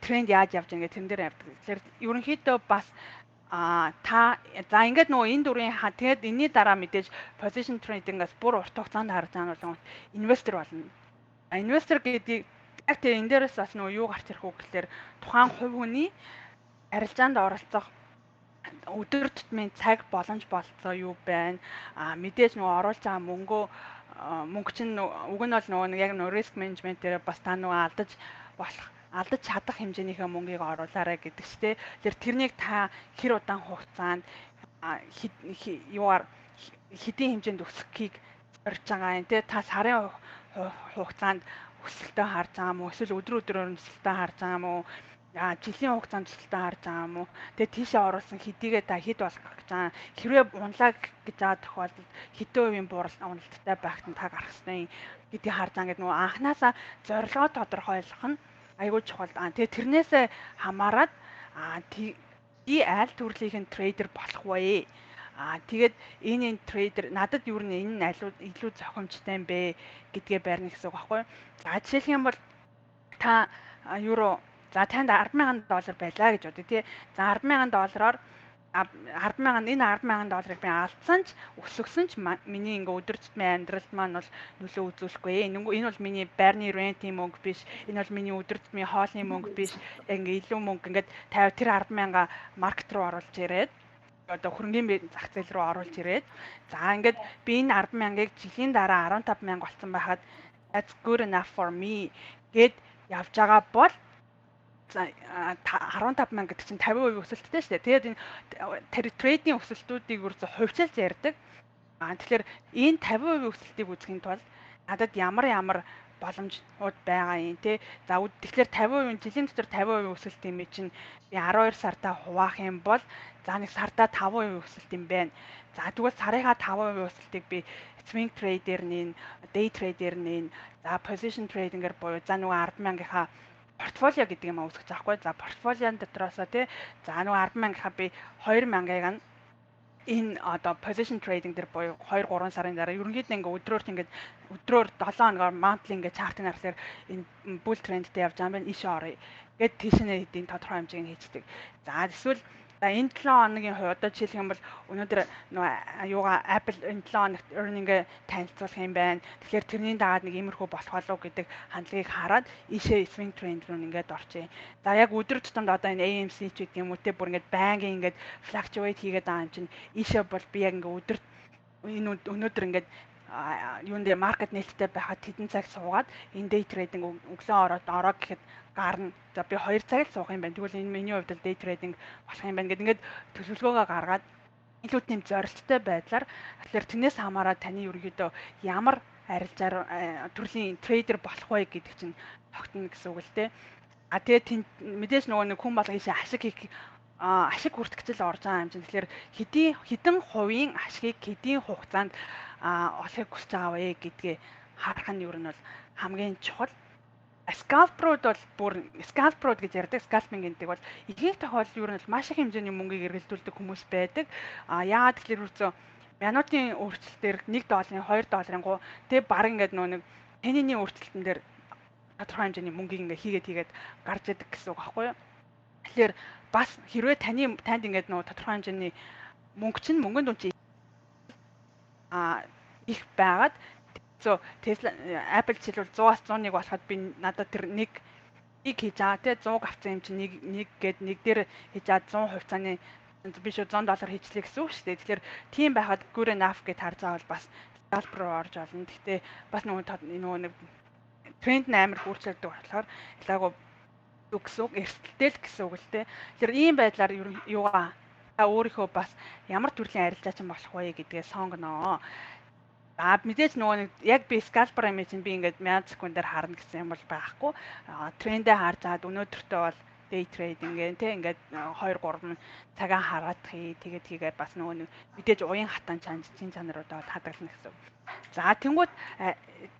тренд яаж явж байгаа гэх тэн дээр явдаг. Тэгэхээр ерөнхийдөө бас та за ингээд нөгөө энэ дүрийн тэгээд энэний дараа мэдээж position trading-аас бүр урт хугацаанд харж байгаа нь бол инвестор болно. Инвестор гэдэг яг тэр энэ дээрээс бас нөгөө юу гарч ирэх үү гэхээр тухайн хувь хүний арилжаанд оролцох өдөр тутмын цаг боломж болцоо юу байна? Мэдээж нөгөө оруулж байгаа мөнгө чинь уг нь бол нөгөө яг нөгөө risk management дээр бас та нөгөө алдаж чадах хэмжээнийхээ мөнгийг оруулаарай гэдэг чтэй. Тэр тэрнийг та хэр удаан хугацаанд юугаар хэдийн хэмжээнд өсөхийг зорж байгаа юм те та сарын хугацаанд өсөлтөө харж байгаа мó эсвэл өдрөөр өсөлтөө харж байгаа мó жилийн хугацаанд өсөлтөө харж байгаа мó тэгээ тийшээ оруулсан хэдийгээ та хэд болох гэж байгаа хэрвээ унлаа гэж байгаа тохиолдолд хэдэн хувийн уналттай байхад нь та гарах ёстой гэдгийг харж байгаа гэдэг нөгөө анханасаа зорилгоо тодорхойлох нь айгүй чухал. Тэгээ тэрнээсээ хамаарат би аль төрлийн трейдер болох вэ? Тэгээд энэ трейдер надад юу нэ энэ илүү зохимжтой юм бэ гэдгээ барьна гэсэн үг байхгүй юу? За жишээлх юм бол та евро за танд $10,000 байлаа гэж бодъё тий. За $10,000-оор 10,000 энэ 10,000 долларыг би алдсан ч өсгсөн ч миний ингээ өдөр тутмын амьдралд маань бол нөлөө үзүүлэхгүй. Энэ бол миний байрны рентийн мөнгө биш. Энэ бол миний өдөр тутмын хоолны мөнгө биш. Ингээ илүү мөнгө ингээд 50 тэр 10,000 маркет руу оруулж ирээд одоо хөрөнгөний зах зээл рүү оруулж ирээд за ингээд би энэ 10,000-ыг жилийн дараа 15,000 болсон байхад that's good enough for me гэд явж байгаа бол за 15,000 гэдэг чинь 50% өсөлттэй шүү дээ. Тэгээд энэ трейдинг өсөлтүүдийг үргэлж хувьчилж ярьдаг. Тэгэхээр энэ 50% өсөлтийг үзэхийн тулд надад ямар боломжууд байгаа юм те. За тэгэхээр 50% жилийн дотор 50% өсөлт юм чинь би 12 сартаа хуваах юм бол за нэг сартаа 5% өсөлт юм байна. За тэгвэл сарынхаа 5% өсөлтийг би swing trader нэн, day trader нэн, за position trading-ээр буюу за нөгөө 10,000-ийнхаа портфолио гэдэг юм үүсгэж байгаа хгүй. За портфолион дотроосоо тий за нөгөө 10,000-ийнхаа би 2,000-ыг нь энэ одоо position trading дээр буюу 2 3 сарын дараа ерөнхийдөө ингээ өдрөөр 7 хоногоор monthly ингээ чартыг харахаар энэ bull trendтэй явж байгаа юм байна. Иш орё гэд тийшнээ хэдийн тодорхой хэмжээг хийдэг. За эсвэл за энэ 7 хоногийн хувьд одоо жишээлх юм бол өнөөдөр нөгөө юугаа Apple энэ 7 хоногт earning-гээ танилцуулах юм байна. Тэгэхээр тэрний дагаад нэг иймэрхүү болох болов гэдэг хандлагыг хараад ишээ swing trend руу ингээд орчих. За яг өдөр тутамд одоо энэ AMC ч гэдэг юм уу те бүр ингээд байнгын ингээд fluctuate хийгээд байгаа юм чинь ишээ бол би яг ингээд өдөр энэ өнөөдөр ингээд юунд дээр маркет нээлттэй байхад хэдэн цаг суугаад энэ day trading өглөө ороо гэхэд гарна. За би 2 цаг л суух юм байна. Тэгвэл энэ миний хувьд day trading болох юм байна гэдэг ингээд төлөвлөгөөгөө гаргаад илүү тийм зорилттой байдлаар тэгэхээр тэрнээс хамаараа таны ерөнхийдөө ямар арилжаар төрлийн трейдер болох вэ гэдэг чинь тогтно гэсэн үг л дээ. Тэгээд мэдээж нөгөө нэг хүн болго ийшээ ашиг хүртгэцэл орж байгаа юм чинь тэгэхээр хэдэн хувийн ашигыг хэдийн хугацаанд олохыг хүсэж байгаа вэ гэдгээ харах нь ер нь бол хамгийн чухал. Scalper-ууд бол бүр scalper гэж ярьдаг, scalping гэдэг бол ихэнх тохиолдолд ер нь бол маш их хэмжээний мөнгийг эргэлдүүлдэг хүмүүс байдаг. Яагаад гэвэл үрцөө минутын өөрчлөлтөөр $1, $2 тэг баг ингээд нөгөө нэг тэнийний өөрчлөлтөн дээр тодорхой хэмжээний мөнгийг ингээд хийгээд гарч идэг гэсэн үг байхгүй юу? Тэгэхээр бас хэрвээ танд ингээд нөгөө тодорхой хэмжээний мөнгөнд үнэ их байгаад Tesla Apple жишээлбэл 100-аас 101 болоход би надад тэр нэг хийж байгаа те 100 авсан юм чинь нэг гээд нэг дээр хийж байгаа 100 хувьцааны би шүү $100 хийчлээ гэсэн үг шүү дээ. Тэгэхээр тийм байхад good enough гэж харж байгаа бол бас scalper руу орж олно. Гэхдээ бас нөгөө нэг тренд амар хурцлагддаг болохоор ялгаагүй гэсэн үг эрсдэлтэй л гэсэн үг л те. Тэгэхээр ийм байдлаар юугаа өөрийнхөө бас ямар төрлийн арилжаач болох вэ гэдгээ сонгоно. Мэдээж нөгөө нэг яг би scalper юм чинь би ингээд 1000 секундээр харна гэсэн юм бол байхгүй. Трендээ харж чаад өнөөдөртөө бол day trading гэн тэ ингээд 2 3 цагаа хараад тэгээд хийгээд бас нөгөө нэг мэдээж уян хатан чин чанаруудаа хадгална гэсэн. За тэнгууд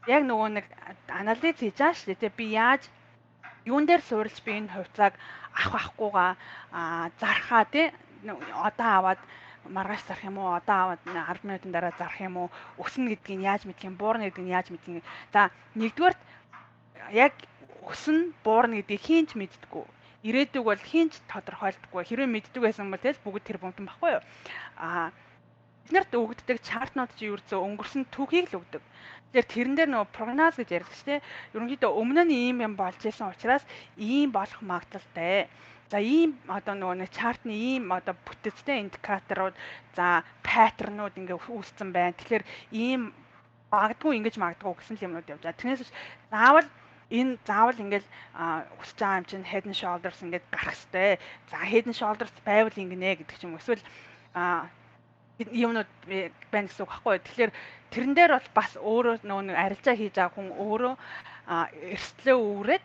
яг нөгөө нэг анализ хийж байгаа шүү дээ. Би яаж юун дээр суурилж би энэ хувьцааг авахгүйгаа зархаа тэ одоо аваад маргааш зарах юм уу одоо аваад 10 минутын дараа зарах юм уу өснө гэдгийг яаж мэдх юм буурна гэдгийг яаж мэдх юм. За нэгдүгээр яг өснө буурна гэдгийг хинч мэддэггүй. Ирээдүг бол хинч тодорхойлдоггүй. Хэрвээ мэддэг байсан бол тэгэл бүгд тэр бунтан баггүй юу. Эднэрт өгддөг чартнууд чи ерөөсөө өнгөрсөн түүхийг л өгдөг. Тэгэхээр тэрэн дээр нөгөө прогноз гэж ярьдаг шүү дээ. Ерөнхийдөө өмнө нь ийм юм болж исэн учраас ийм болох магадaltaй. За ийм одоо нөгөө нэг чартны ийм одоо бүтэцтэй индикаторууд за паттернууд ингээ үүссэн байна. Тэгэхээр ийм магадгүй гэсэн юмнууд явж байгаа. Тэрнээс заавал ингээл өсөж байгаа юм чинь head and shoulders ингээд гарах хэвээр. За head and shoulders байвал ингэнэ гэдэг ч юм. Эсвэл юмнууд байна гэсэн үг байхгүй. Тэгэхээр тэрэн дээр бол бас өөрөө нөгөө нэг арилжаа хийж байгаа хүн өөрөө эрсдлээ үүрээд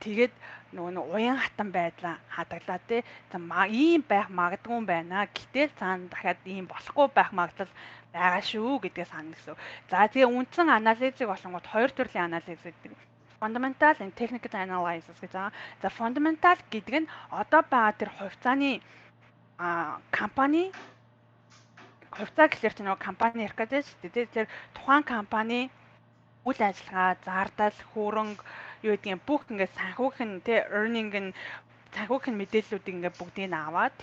тэгээд нөгөө уян хатан байдлаа хадгалаа тий. За ийм байх магадгүй байна. Гэтэл цаана дахиад ийм болохгүй байх магадлал байгаа шүү гэдгээ санана гэсэн. За тэгээ үндсэн анализыг болонгууд хоёр төрлийн анализ гэдэг. Fundamental and technical analysis гэж байгаа. За fundamental гэдэг нь одоо байгаа тэр хувьцааны компани хувьцаа гэхэлэр чинь нөгөө компани ярих гэдэг шүү дээ. Тэгэхээр тухайн компани үйл ажиллагаа, зардал, хөрөнгө юу гэдгийг бүх ингээд санхүүгийн тэ earning нь санхүүгийн мэдээллүүдийг ингээд бүгдийг нь аваад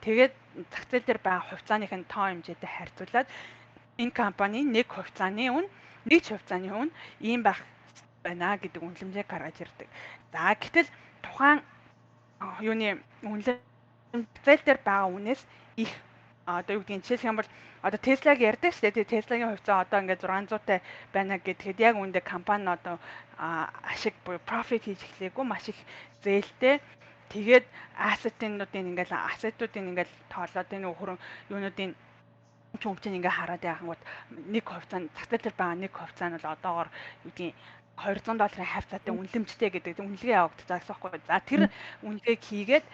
тэгээд зах зээл дээр байгаа хувьцааных нь тоо хэмжээтэй харьцуулаад энэ компани нэг хувьцааны үн, нэг хувьцааны үн ийм байх байна гэдэг үнэлэмжийг гаргаж ирдэг. За гэтэл тухайн юуны үнэлэмжлэл дээр байгаа үнээс их одоо юу гэдгийг жишээлх юм бол одоо Tesla-г ярьдаг шүү дээ. Tesla-гийн хувьцаа одоо ингээд 600-тай байна гэхэд яг үүндээ компани одоо ашиг буюу profit хийж эхлэегүй маш их зээлтэй. Тэгээд ассетуудын ингээд тоолоод энэ хөрөн юунуудын чөмчн ингээ хараад яхангууд нэг хувьцаанд зах зээл дээр байгаа нэг хувьцаа нь бол одоогоор юу гэдгийг $200 хавцаатай үнэлэмжтэй гэдэг үнэлгээ явагдаж байгаа гэсэн байхгүй. За тэр үнэлгээг хийгээд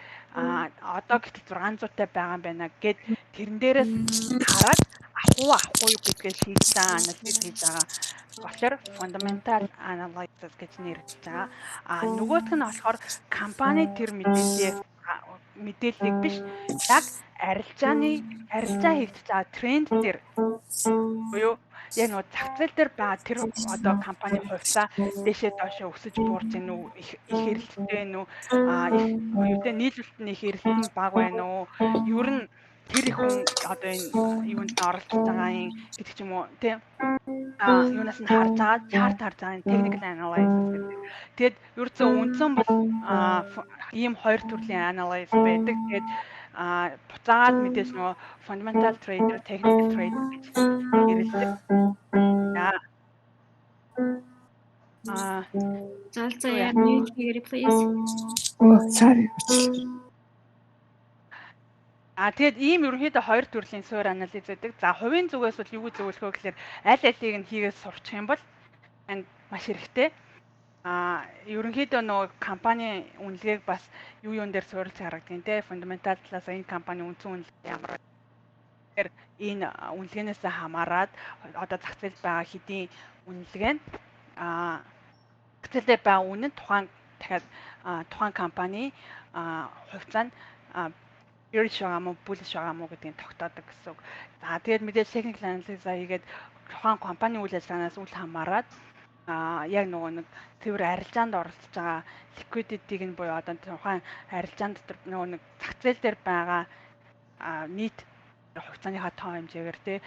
одоо гэтэл 600-тай байгаа юм байна гэд тэрэн дээрээс хараад авахгүй юу гэдгээ шийдсэн анализ хийж байгаа болохоор fundamental analysis гэж нэрлэж байгаа. Нөгөөх нь болохоор компани тэр мэдээллийг биш яг арилжаа хийгдэж байгаа тренд дээр буюу яг нөгөө зах зээл дээр байгаа тэр одоо компани хувьцаа дэшээ доошоо өсөж буурж гэнэ үү их эрэлттэй нүү их юутэй нийлүүлэлт нь их эрэлт баг байна уу ер нь тэр их хүн одоо энэ юунд оролцож байгаа юм гэдэг ч юм уу тийм юунаас нь харж байгаа чарт харж байгаа technical analysis гэдэг. Тэгэд ерөөсөө үндсэн бол ийм хоёр төрлийн analysis байдаг. Тэгээд буцаагаад мэдээж нөгөө fundamental trader, technical trader гэж нэрлэдэг. Залцаа mute хийгээрэй please. Sorry. Тэгээд ийм ерөнхийдөө хоёр төрлийн суур анализ байдаг. За хувийн зүгээс бол юу зөвлөхөө гэхээр аль алийг нь хийгээд сурчих юм бол энд маш хэрэгтэй. Ерөнхийдөө нөгөө компани үнэлгээг бас юун дээр суурилж харагдیں۔ Тэ фундаментал талаас энэ компани үндсэн үнэлгээ ямар тэгэхээр энэ үнэлгээнээс хамаарат одоо зах зээлд байгаа хэдийн үнэлгээ нь зах зээлдээ байгаа үнэн тухайн компани хувьцаанд bearish байгаа мó bullish байгаа мó гэдгийг тогтоодог гэсэн үг. За тэгээд мэдээж technical analysis хийгээд тухайн компани үйл ажиллагаанаас үл хамааран яг нөгөө нэг цэвэр арилжаанд оролцож байгаа liquidity-г нь буюу одоо тухайн арилжаан дотор нөгөө нэг зах зээл дээр байгаа нийт хувьцааныхаа тоо хэмжээгээр тий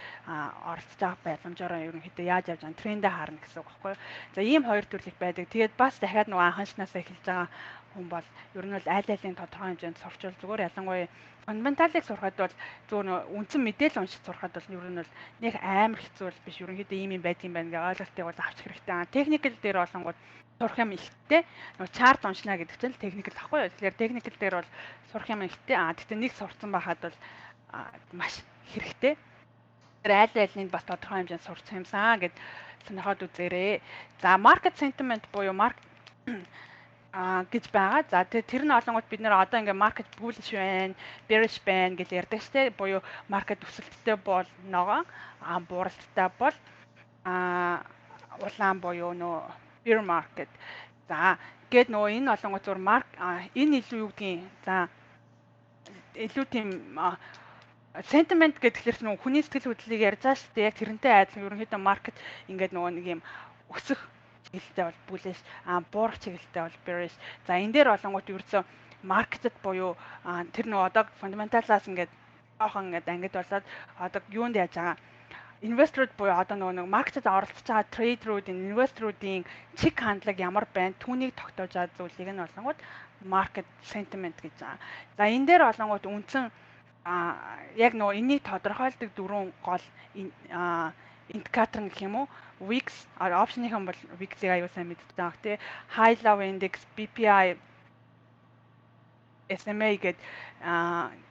оролцож байгаа байламжаараа ерөнхийдөө яаж явж байгаа трендээ харна гэсэн үг байхгүй юу. За ийм хоёр төрлөх байдаг. Тэгээд бас дахиад нөгөө анхааснаас эхэлж байгаа хүн бол ер нь бол аль алийн тодорхой хэмжээнд сурчвал зүгээр ялангуяа фундаменталыг сурахад бол зүгээр үндсэн мэдээлэл уншиж сурахад бол ер нь бол нэг амар хэцүү биш ерөнхийдөө ийм юм байдаг юм байна гэж ойлголтыг бол авчих хэрэгтэй. Техникэл дээр болонгууд сурах юм ихтэй. Нөгөө чарт уншна гэдэг чинь техникэл ахгүй юу. Тэгэхээр техникэл дээр бол сурах юм ихтэй. Гэхдээ нэг сурцсан байхад бол маш хэрэгтэй. Тэр аль алийг бас тодорхой хэмжээнд сурцсан юмсан гэд сонирхоод үзээрэй. За market sentiment буюу гэж байгаа. За тэр нь олонгууд бид нэр одоо ингээ market bullish байна, bearish байна гэж ярьдаг штэ. Буюу market өсөлттэй бол ногоо, бууралттай бол улаан буюу нөө bear market. За гээд нөгөө энэ олонгууд зур энэ илүү юу гэдгийг за илүү тийм sentiment гэхэлэр нөгөө хүний сэтгэл хөдлөлийг ярьж байгаа шүү дээ. Яг тэрнтэй адилхан ерөнхийдөө market ингээд нөгөө нэг юм өсөх чиглэлтэй бол bullish, буурах чиглэлтэй бол bearish. За энэ дээр болонгууд ерөөсөө market-д буюу тэр нөгөө одоо фундаменталаас ингээд жоохон ингээд ангид болоод одоо юунд яаж байгаа инвесторууд буюу одоо нөгөө маркетд оролцож байгаа трейдеруудын, инвесторуудын чиг хандлага ямар байна, түүнийг тогтоож байгаа зүйлийг нь болонгууд market sentiment гэж байгаа. За энэ дээр болонгууд үндсэн яг нөгөө энийг тодорхойлдог дөрвөн гол индикатор гэх юм уу? Wix опшныхан бол Wix-ийг аюул сайн мэддэг байгаа тий. High Low Index, BPI, SMA гэдэг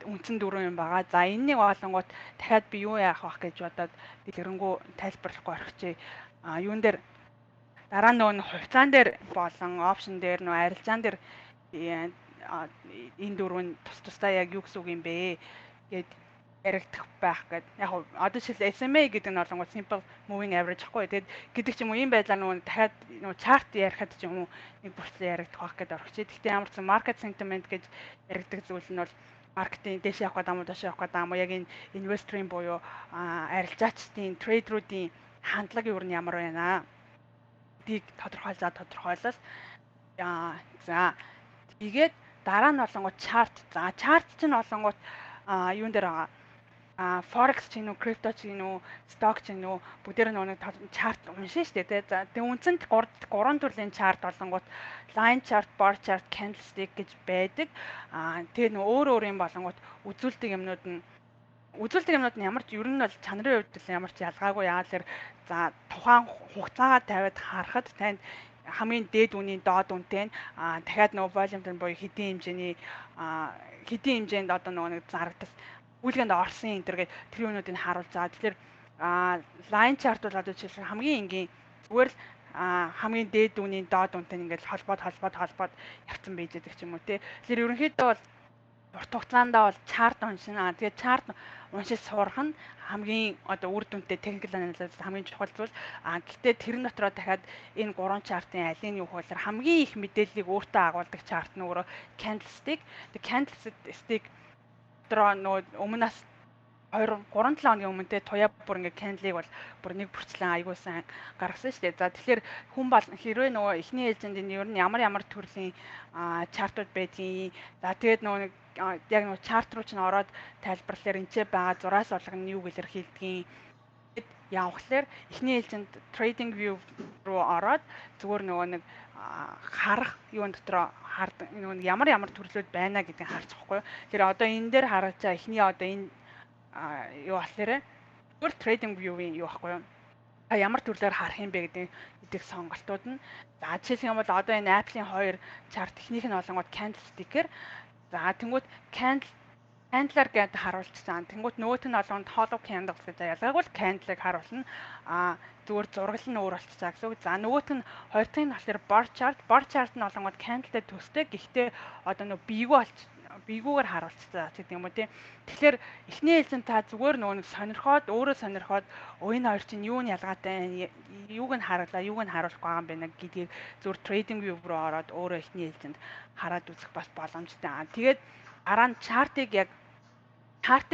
үндсэн дөрвөн юм байгаа. За энэнийг болонгууд дахиад би юу яах вэ гэж бодоод дэлгэрэнгүй тайлбарлахгүй орчихъя. Юун дээр дараа нь нөгөө хувьцаан дээр болон опшн дээр нөгөө арилжаан дээр энэ дөрвөн тусдаа яг юу гэсэн үг юм бэ гэд яригдах байх гэд. Яг одоо жишээл SMA гэдэг нь болонгууд simple moving average ахгүй. Тэгээд гэдэг ч юм уу ийм байдлаар нөгөө дахиад нөгөө chart ярихад ч юм уу нэг бүртлээ яригдах байх гэд орчих. Гэхдээ ямар ч market sentiment гэж яригддаг зүйл нь бол маркетинг дэш явах гэдэг юм уу доош явах гэдэг юм уу яг энэ инвесторын буюу арилжаачдын трейдеруудын хандлага юу нь ямар байна гэдгийг тодорхойлол. За тэгээд дараа нь болонгууд chart. За chart чинь болонгууд юун дээр байгаа. Forex ч юм уу, crypto ч юм уу, stock ч юм уу, бүгдээр нэг chart уншин штэ тий. За тэг үндсэнд 3 төрлийн chart болонгууд line chart, bar chart, candlestick гэж байдаг. Тэгээ нэг өөр юм болонгууд үзүүлдэг юмнууд нь ямар ч ер нь бол чанарын хувьд л ямар ч ялгаагүй. Яагаад гэхээр за тухайн хугацаагаа тавиад харахад танд хамгийн дээд үнийн доод үнэтэй нь дахиад нөгөө volume буюу хэдийн хэмжээнд одоо нөгөө нэг зарагдас үйлгэнд орсон энэ төр гэдэг тэр юмнуудыг харуулж байгаа. Тэгэхээр line chart бол одоо жишээ хамгийн энгийн зүгээр л хамгийн дээд үнийн доод үнэтэй ингээд холбоод явцсан байж байгаа ч юм уу тий. Тэгэхээр ерөнхийдөө бол урт хугацаанд бол chart уншина. Тэгээд chart уншиж сурах нь хамгийн одоо үр дүнтэй technical analysis хамгийн чухал зүйл. Гэхдээ тэрэн дотроо дахиад энэ 3 chart-ын алийг юу хөлөөр хамгийн их мэдээллийг өөртөө агуулдаг chart нь өөрөө candlestick. The candlestick дотроо нөгөө өмнөөс 2-3-7 хоногийн өмнөдөө туяа бүр ингээ candle-ыг бол бүр нэг бүрчлэн айгуу сайн гаргасан шүү дээ. За тэгэхээр хүн бол хэрвээ нөгөө эхний ээлжинд энэ ер нь ямар төрлийн chart-ууд байдгийг. За тэгээд нөгөө нэг яг нөгөө chart руу ч н ороод тайлбарлахаар энэчээ байгаа зураас болгоно нь юу гэлэр хэлдгийг явахлаар эхний ээлжинд trading view руу ороод зүгээр нөгөө нэг харах юун дотроо хардаг нөгөө ямар төрлүүд байна гэдгийг харж байгаа байхгүй. Тэр одоо энэ дээр харж байгаа эхний одоо энэ юу болохоор зүгээр trading view-ийн юу байхгүй юу? Ямар төрлөөр харах юм бэ гэдэг сонголтууд нь. За жишээлх юм бол одоо энэ Apple-ийн 2 chart техник нь болонгууд candlestick-ээр за тэнгууд candle-аар гээд харуулчихсан. Тэнгууд нөгөөт нь болонгууд hollow candles гэж ялгаагүй л candle-ыг харуулна. Зүгээр зургал нь өөр болчихсан гэсэн үг. За нөгөөт нь хоёр дахь нь болохоор bar chart. Bar chart нь болонгууд candle-тэй төстэй. Гэхдээ одоо нөгөө биегүүгээр харуулчихсан гэдэг юм уу тий. Тэгэхээр эхний ээлжинд та зүгээр нөгөө өөрөө сонирхоод энэ хоёр чинь юу нь ялгаатай, юуг нь харуулаа, юуг нь харуулах байгаа юм бэ гэдгийг зүгээр trading view руу ороод өөрөө эхний ээлжинд хараад үзэх бас боломжтой. Тэгээд дараа нь chart-ыг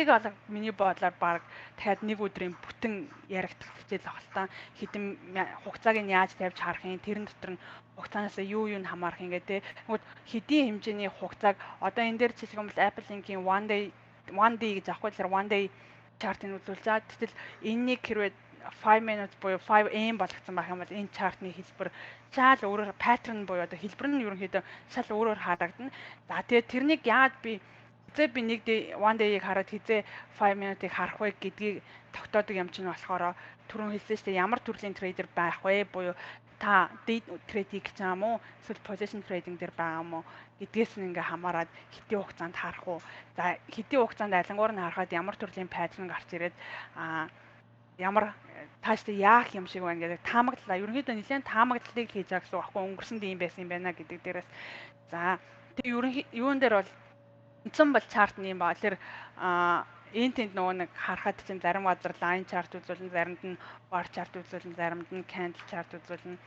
бол миний бодлоор баг дахиад нэг өдрийн бүтэн яригдах хичээл авалтаа хэдэн хугацааг нь яаж тавьж харах юм, тэрэн дотор нь хугацаанаас юу нь хамаарах юм гэдэг. Тэгвэл хэдийн хэмжээний хугацааг одоо энэ дээр жишээлх юм бол Apple Inc-ийн one day гэж авахгүй тэгэхээр one day chart-ыг үзүүлж байгаа. Тэгтэл энэнийг хэрвээ 5 minutes буюу 5am болгоцсон байх юм бол энэ chart-ны хэлбэр шал өөрөөр pattern буюу одоо хэлбэр нь ерөнхийдөө шал өөрөөр харагдана. За тэгээд тэрнийг яагаад би нэг one day-ийг хараад хизээ 5 minute-ыг харах вэ гэдгийг тогтоодог юм чинь болохоор түрүүн хэлсэн шүү дээ ямар төрлийн трейдер байх вэ буюу та day trade гэж байгаа юм уу эсвэл position trading дээр байгаа юм уу гэдгээс нь ингээ хамаарад хэдийн хугацаанд харах уу. За хэдийн хугацаанд алангуур нь харахад ямар төрлийн pattern гарч ирээд ямар тааштай яах юм шиг байна гэдэг таамаглалаа. Ерөнхийдөө нэлээд таамаглалыг хийж байгаа гэсэн үг аахгүй өнгөрсөнд ийм байсан юм байна гэдэг дээрээс. За тэг юун дээр бол үндсэн бол chart нь юм ба. Тэр энэ тэнд нөгөө нэг харахад чинь зарим газар line chart үзүүлэн, заримд нь bar chart үзүүлэн, заримд нь candle chart үзүүлэн.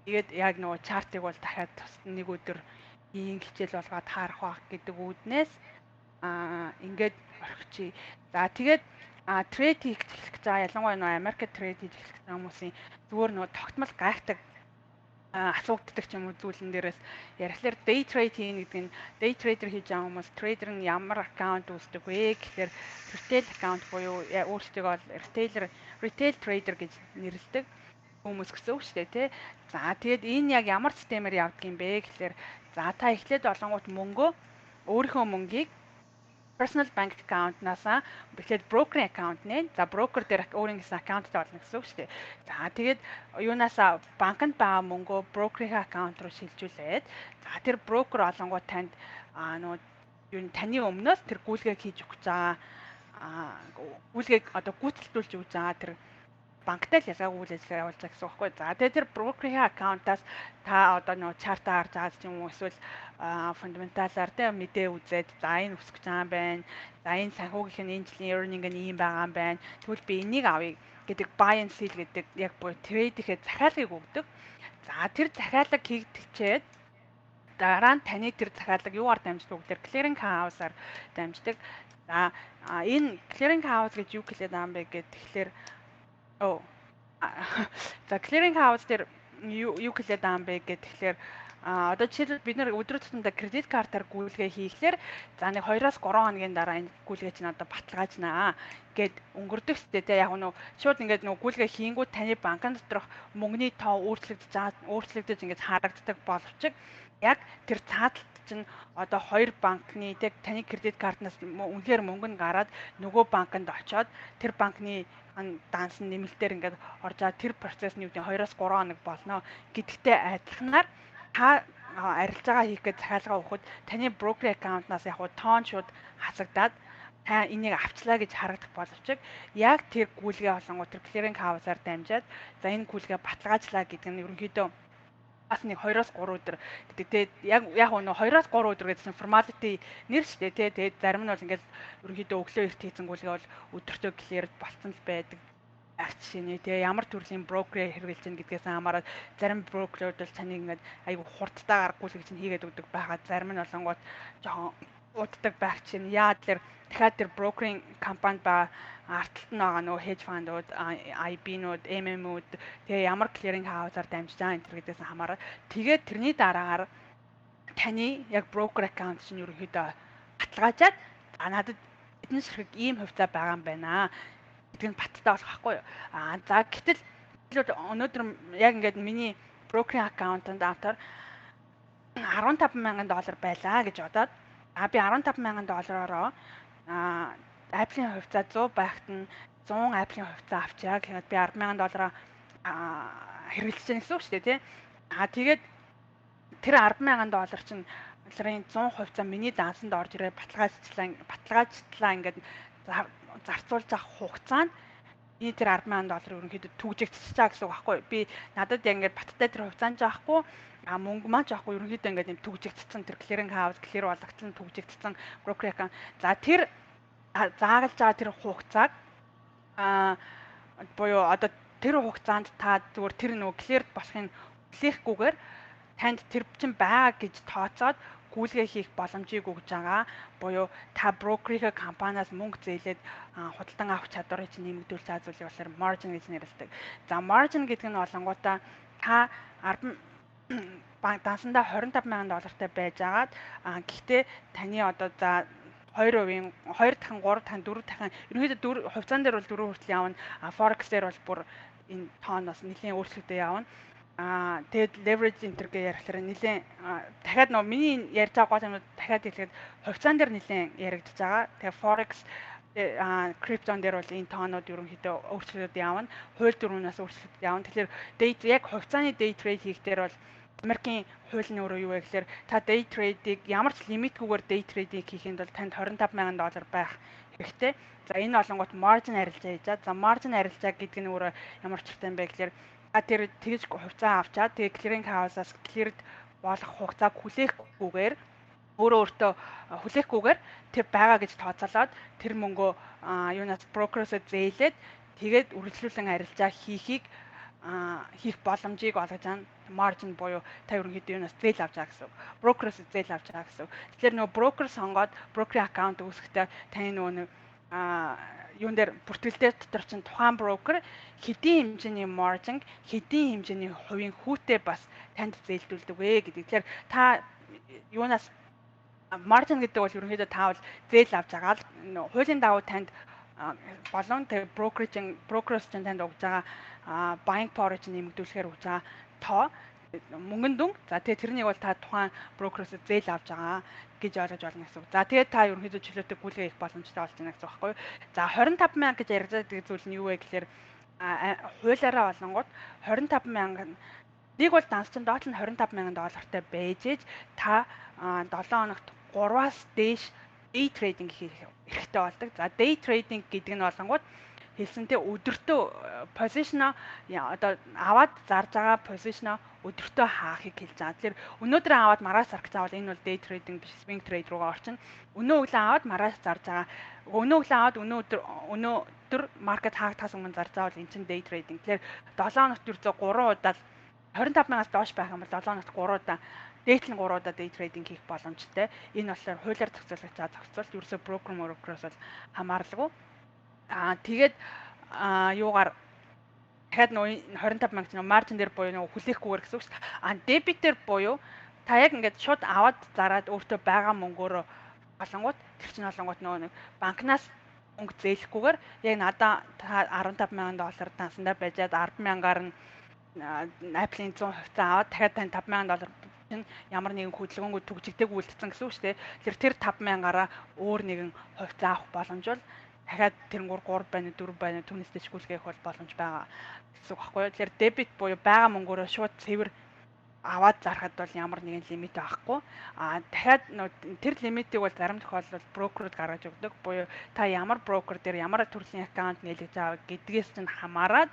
Тэгээд яг нөгөө chart-ыг бол дахиад нэг өдөр ийм хичээл болгоод харах байх гэдэг үүднээс ингээд орхичих. За тэгээд трейд хийх гэж байгаа ялангуяа нөгөө Америкт трейд хийж эхлэх хүмүүсийн зүгээр нөгөө тогтмол гайхдаг асууддаг ч юм уу зүйлэн дээрээс ярихлаар day trade хийн гэдэг нь day trader хийж байгаа хүмүүс трейдер нь ямар аккаунт үүсдэг вэ гэхээр retail аккаунт буюу өөрсдөө бол retail trader гэж нэрлэдэг хүмүүс гэсэн үг шүү дээ тий. За тэгээд энэ яг ямар системээр явдаг юм бэ гэхээр за та эхлээд олонгууд өөрийнхөө мөнгийг personal bank account-наас бэлээд broker account нэ. За broker дээр өөрийнхөө аккаунттай болно гэсэн үг шүү дээ. За тэгээд юунаасаа банкнд байгаа мөнгөө broker-ийн аккаунт руу шилжүүлээд за тэр broker олонгууд танд нөгөө юу таны өмнөөс тэр гүйлгээг хийж өгч байгаа гүйлгээг одоо гүйцэлдүүлж өгч байгаа тэр банктай л ялгаагүй үйл ажиллагаа явуулж байгаа гэсэн үг байхгүй. За тэгээд тэр broker-ийн аккаунтаас та одоо нөгөө чартаа харж байгаа ч юм уу эсвэл фундаменталаар тэ мэдээ үзээд за энэ өсөх гэж байгаа юм байна. За энэ санхүүгийнх нь энэ жилийн earning нь ийм байгаа юм байна. Тэгвэл би энийг авъя гэдэг buy and sell гэдэг яг буюу трейдийнхээ захиалгыг өгдөг. За тэр захиалга хийгдчихээд дараа нь таны тэр захиалга юугаар дамждаг вэ? Clearing house-аар дамждаг. За энэ clearing house гэж юу хэлээд байгаа юм бэ гэхэд тэгэхээр за clearing house дээр юу хэлээд байгаа юм бэ гэхэд тэгэхээр Одоо жишээлбэл бид нэр өдөр тутамдаа кредит картаар гүйлгээ хийхлээр за нэг 2-3 хоногийн дараа энэ гүйлгээ чинь одоо баталгаажнаа гэд өнгөрдөг сте тэ яг нөө шууд ингээд нөө гүйлгээ хийнгүүт таны банкны доторх мөнгөний тоо өөрчлөгдөж ингээд харагддаг боловч яг тэр цааталт чинь одоо хоёр банкны тэг таны кредит картнаас үнэхээр мөнгө нь гараад нөгөө банкнд очоод тэр банкны дансан нэмэлтээр ингээд орж байгаа тэр процессны үеийн 2-3 хоног болно гэдэгтэй адилханаар та арилжаагаа хийх гэж захиалга өгөхөд таны брокер аккаунтнаас яг тоон шууд хасагдаад та энийг авчлаа гэж харагдах боловч яг тэр гүйлгээ болонгоо тэр clearing house-аар дамжаад за энэ гүйлгээ баталгаажлаа гэдэг нь ерөнхийдөө бас нэг 2-3 өдөр гэдэг. Тэгээд яг нөө 2-3 өдөр гэсэн formality нэр шүү дээ тий. Тэгээд зарим нь бол ингээд ерөнхийдөө өглөө эрт хийсэн гүйлгээ бол өдөртөө clear болцсон л байдаг. Жишээний тий ямар төрлийн брокер хэрэгжилж гин гэдгээс хамаарат зарим брокерууд бол таныг ингээд айгу хурдтайгаар гүйлгээ чинь хийгээд өгдөг байгаа. Зарим нь болонгууд жоохон уддаг байх чинь яа тэр дахиад тэр брокеринг компанид ба арталт нь байгаа нөгөө hedge fund-ууд, IB-нууд, MM-ууд тэгээ ямар clearing house-аар дамжиж байгаа энэ гэдгээс хамаарат тэгээд тэрний дараагаар таны яг broker account чинь ерөнхийдөө баталгаажаад надад эдгээр ширхэг ийм хувьцаа байгаа юм байна гэдэг нь баталгаа болох байхгүй юу. За гэтэл өнөөдөр яг ингээд миний broker account-анд автор $15,000 байлаа гэж бодоод би $15,000-ороо Apple-ийн хувьцаа 100 байхад нь 100 Apple-ийн хувьцаа авчаа гэхэд би $10,000 хэрэглэж байгаа гэсэн үг шүү дээ тий. Тэгээд тэр $10,000 чинь долларын 100 хувьцаа миний дансанд орж ирээ баталгаажтлаа ингээд зарцуулж авах хугацаанд энэ тэр $10,000 ерөнхийдөө түгжигдчихэж байгаа гэсэн үг байхгүй. Би надад яг ингээд баттай тэр хувьцаанд жаахгүй мөнгө маань жаахгүй ерөнхийдөө ингээд юм түгжигдсэн тэр clearing house clear болгогдсон түгжигдсэн broker account. За тэр заагалж байгаа тэр хугацааг буюу одоо тэр хугацаанд та зүгээр тэр нөгөө clear болохын хүлээхгүйгээр танд тэр чинь байгаа гэж тооцоод гүйлгээ хийх боломжийг өгж байгаа. Буюу та брокерийн компаниас мөнгө зээлээд худалдан авах чадварыг чинь нэмэгдүүлж байгаа зүйлийг болохоор margin гэж нэрлэдэг. За margin гэдэг нь болонгуудаа та дансандаа $25,000 байж агаад гэхдээ таны одоо за 2% 2 дахин 3 дахин 4 дахин ерөнхийдөө хувьцаан дээр бол 4 хүртэл явна. Forex дээр бол бүр энэ тооноос нэлийн өөрчлөлтөө явна. Тэгээд leverage энтергээ ярихлаар нэлийн дахиад нөө миний ярьж байгаа гол юмнууд дахиад хэлэхэд хувьцаан дээр нэлийн яригдж байгаа. Тэгээд Forex криптон дээр бол энэ тоонууд ерөнхийдөө өөрчлөлтөд явна. Хууль дүрмнээс өөрчлөлтөд явна. Тэгэхээр яг хувьцааны day trade хийх дээр бол Америкийн хууль нь өөрөө юу вэ гэхээр та day trade-ийг ямар ч лимитгүйгээр day trade-ийг хийхэд бол танд $25,000 байх хэрэгтэй. За энэ олонгот margin арилжаа хийж байгаа. За margin арилжаа гэдэг нь өөрөө ямар учиртай юм бэ гэхээр тэр тэгж хувьцаа авчаад тэгээ clearing house-аас cleared болох хугацааг хүлээхгүйгээр өөртөө хүлээхгүйгээр тэр байгаа гэж тооцоолоод тэр мөнгөө юунаас брокероос зээлээд тэгээд үргэлжлүүлэн арилжаа хийх боломжийг олгож байгаа margin буюу та ерөнхийдөө юунаас зээл авч байгаа гэсэн үг. Брокероос зээл авч байгаа гэсэн үг. Тэгэхээр нөгөө брокер сонгоод брокерийн аккаунт үүсгэхдээ таны нөгөө юун дээр бүртгэлтэй дотор чинь тухайн брокер хэдийн хэмжээний margin, хэдийн хэмжээний хувийн хүүтэй бас танд зээлдүүлдэг вэ гэдэг. Тэгэхээр та юунаас margin гэдэг бол ерөнхийдөө та бол зээл авч байгаа л хуулийн дагуу танд болон тэр брокероос чинь танд өгж байгаа buying power чинь нэмэгдүүлэхээр өгж байгаа тоо мөнгөн дүн. За тэгээ тэрнийг бол та тухайн брокероос зээл авч байгаа гэж ойлгож болно гэсэн үг. За тэгээд та ерөнхийдөө чөлөөтэй гүйлгээ хийх боломжтой болж байна гэсэн үг байхгүй юу? За 25,000 гэж ярьж байгаа зүйл нь юу вэ гэхээр хуулиараа болонгууд 25,000 нэг бол данс чинь доод нь $25,000 байж ээж та 7 хоногт 3-аас дээш day trading хийх хэрэгтэй болдог. За day trading гэдэг нь болонгууд хэлсэнтэй өдөртөө позишн одоо аваад зарж байгаа позишн өдөртөө хаахыг хэлж байгаа. Тэгэхээр өнөөдөр аваад маргааш зарах гэж байгаа энэ бол day trading биш, swing trade руугаа орчин. Өнөө өглөө аваад маргааш зарж байгаа. Өнөө өглөө аваад өнөөдөр маркет хаагдахаас өмнө зарж байгаа бол энэ чинь day trading. Тэгэхээр 7 хоногт ердөө 3 удаа 25,000-аас доош байх юм бол 7 хоногт 3 удаа дээдлэн 3 удаа day trading хийх боломжтой. Энэ болохоор хуулиар зохицуулж байгаа зохицуулт ерөөсөө брокероос бол хамаарлаггүй. Тэгээд юугаар дахиад нөө 25,000 маржин дээр буюу нөө хүлээхгүйгээр гэсэн үг шүү дээ. Дебит дээр буюу та яг ингээд шууд аваад зараад өөртөө байгаа мөнгөөрөө болонгууд тэр чинь болонгууд нөгөө нэг банкнаас мөнгө зээлэхгүйгээр яг надаа $15,000 тансандаа байжгаад 10,000-аар нь Apple-ийн 100% аваад дахиад тань $5,000 чинь ямар нэгэн хөдөлгөөнгөө түгжигдэг үлдсэн гэсэн үг шүү дээ. Тэр 5,000-аараа өөр нэгэн хувьцаа авах боломж бол дахиад тэрнгүүр 3 байна 4 байна түүнээс дэшгүүлгэх бол боломж байгаа гэсэн үг байхгүй юу. Тэгэхээр дебит буюу байгаа мөнгөөрөө шууд цэвэр аваад зарахад бол ямар нэгэн лимит байхгүй. Дахиад тэр лимитийг бол зарим тохиолдолд брокерууд гаргаж өгдөг. Буюу та ямар брокер дээр ямар төрлийн аккаунт нээлгэж байгаа гэдгээс нь хамаарат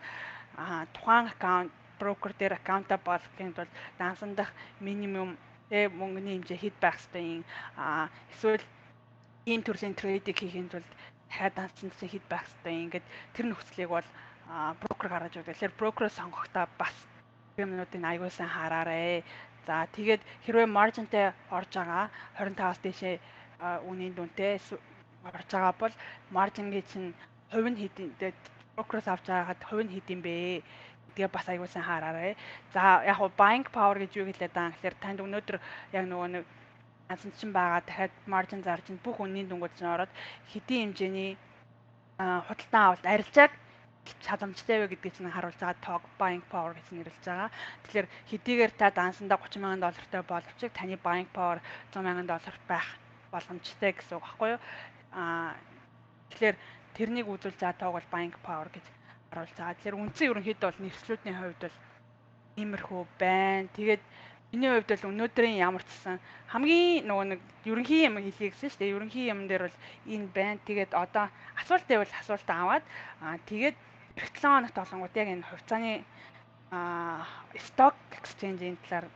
тухайн аккаунт брокер дээр аккаунтаа болгохын тулд дансандах минимум мөнгөний хэмжээ хэд байх ёстой юм. Эсвэл ийм төрлийн трейдийг хийхин тулд дахиад дансандсан хэд байх ёстой юм. Ингээд тэр нөхцөлийг бол брокер гаргаж өгдөг. Тэгэхээр брокер сонгохдоо бас юмнуудыг аягүй сайн хараарай. За тэгээд хэрвээ маржинтай орж байгаа 25-аас дээшээ үнийн дүнтэй орж байгаа бол маржингийн чинь хувь нь хэд брокероос авч байгаад хувь нь хэд юм бэ гэдгээ бас аягүй сайн хараарай. За яг нь buying power гэж юу гэлээд байгаа юм гэхээр танд өнөөдөр яг нөгөө нэг ансанчин байгаа дахиад маржин зарж бүх үнийн дүнгууд чинь ороод хэдийн хэмжээний худалдан авалт арилжааг чадамжтай вэ гэдгийг чинь харуулж байгаа talk buying power гэж нэрлэж байгаа. Тэгэхээр хэдийгээр та дансандаа $30,000 боловч таны buying power $100,000 байх боломжтой гэсэн үг баггүй юу? Тэгэхээр тэрнийг үзүүл за тоог бол buying power гэж харуулж байгаа. Тэгэхээр үндсэн ерөнхийдөө бол нэршлүүдийн хувьд бол иймэрхүү байна. Тэгээд миний хувьд бол өнөөдрийн ямар ч гэсэн хамгийн нөгөө нэг ерөнхий юм хэлье гэсэн шүү дээ. Ерөнхий юм дээр бол энэ байна. Тэгээд одоо асуулт байвал асуултаа аваад тэгээд 7 хоногт болонгууд яг энэ хувьцааны stock exchange-ийн талаар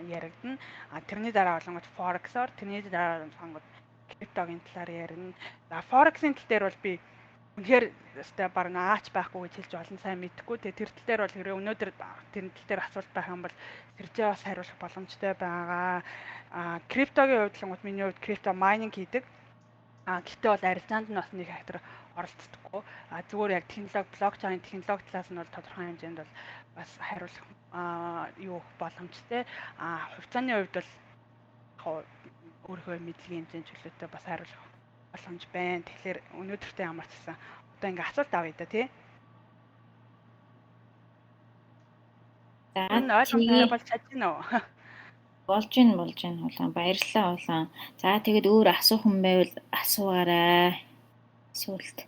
яригдана. Тэрний дараа болонгууд forex-оор, тэрний дараа болонгууд криптогийн талаар ярина. За forex-ийн тал дээр бол би үнэхээр өстэй баг наач байхгүй гэж хэлж олон сайн мэдэхгүй. Тэгээ тэр тал дээр бол хэрэг өнөөдөр тэр тал дээр асуулт байх юм бол сэржээ бас хариулах боломжтой байгаа. Криптогийн хувьд л миний хувьд крипто майнинг хийдэг. Гэтэ бол арилжаанд нь бас нэг фактор оролцдоггүй. Зүгээр яг технологи, блокчейн технологи талаас нь бол тодорхой хэмжээнд бол бас хариулах юу боломжтой. Хувьцааны хувьд бол өөрийнхөө мэдлэгийн хэмжээнд чөлөөтэй бас хариулах боломж байна. Тэгэхээр өнөөдөртөө ямар ч гэсэн одоо ингээ асуулт авъя да тий. Энэ ойлгомжтой болж чадна уу? Болж байна улаан. Баярлалаа улаан. За тэгээд өөр асуух юм байвал асуугаарай. Асуулт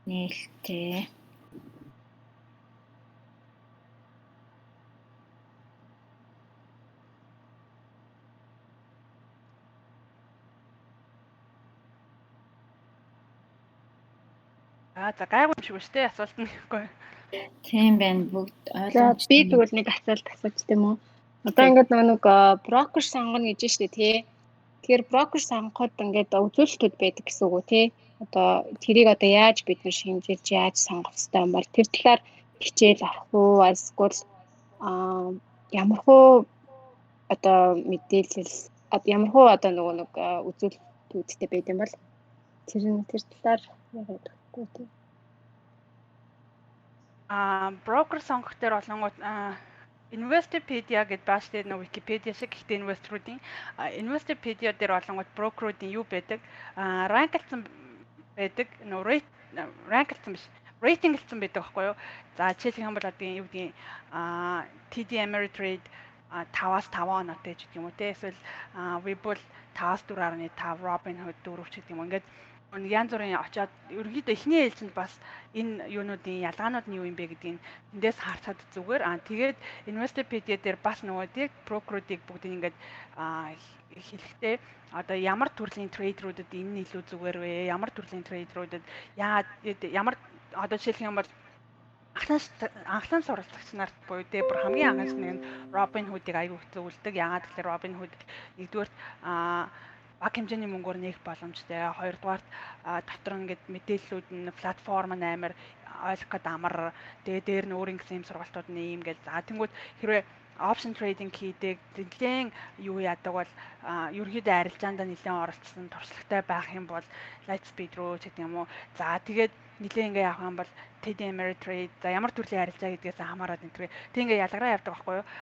нээлттэй. За гайгүй юм шүү дээ асуулт нь гэхгүй. Тийм байна. Бүгд За би тэгвэл нэг асуулт асууж тийм үү? Одоо ингээд нэг брокер сонгоно гэж штэ тий. Тэгэхээр брокер сонгоход ингээд үзүүлэлтүүд байдаг гэсэн үг үү тий? Одоо тэрийг одоо яаж бид нар шинжилж яаж сонгох ёстой юм бол тэр талаар хичээл авах уу? Эсвэл ямар хөө одоо мэдээлэл ямар хөө одоо нэг үзүүлэлтүүдтэй байд юм бол тэр талаар яриад өгөхгүй тий. Брокер сонгох дээр болонгууд Investopedia гэдээ бааш дээр нэг Wikipedia шиг гэхдээ инвесторуудын Investopedia дээр болонгууд брокеруудын юу байдаг? Ранклсан байдаг. Ранклсан биш. Рейтинглсэн байдаг байхгүй юу? За жишээлх юм бол одоо юу гэдгийг TD Ameritrade 5-аас 5 оноотой ч гэдэг юм уу те. Эсвэл Webull 5-аас 4.5, Robinhood 4 ч гэдэг юм. Ингээд янз бүрийн очоод ерөнхийдөө эхний ээлжинд бас энэ юунуудын ялгаанууд нь юу юм бэ гэдгийг эндээс харцаад зүгээр. Тэгээд Investopedia дээр бас нөгөөдийг брокеруудыг бүгдийг ингээд хэлэхдээ одоо ямар төрлийн трейдерүүдэд энэ нь илүү зүгээр вэ? Ямар төрлийн трейдерүүдэд ямар одоо жишээлх юм бол анхлан суралцагч нарт буюу бүр хамгийн анхаас нэг нь Robinhood-ыг аягүй зөвлөдөг. Яагаад гэвэл Robinhood нэгдүгээр баг хэмжээний мөнгөөр нээх боломжтой. Хоёрдугаар дотор ингээд мэдээллүүд нь платформ нь амар ойлгох гээд амар. Тэгээ дээр нь өөр ингэсэн юм сургалтууд нь ийм гэж. За тэнгууд хэрвээ option trading хийдэг, нэлээд юу яадаг бол ерөнхийдөө арилжаанд нэлээд оролцсон туршлагатай байх юм бол Lightspeed руу ч гэдэг юм уу. За тэгээд нэлээд ингээ явах юм бол TD Ameritrade за ямар төрлийн арилжаа гэдгээс хамаарат энэ. Тэг ингээ ялгараа явдаг байхгүй юу?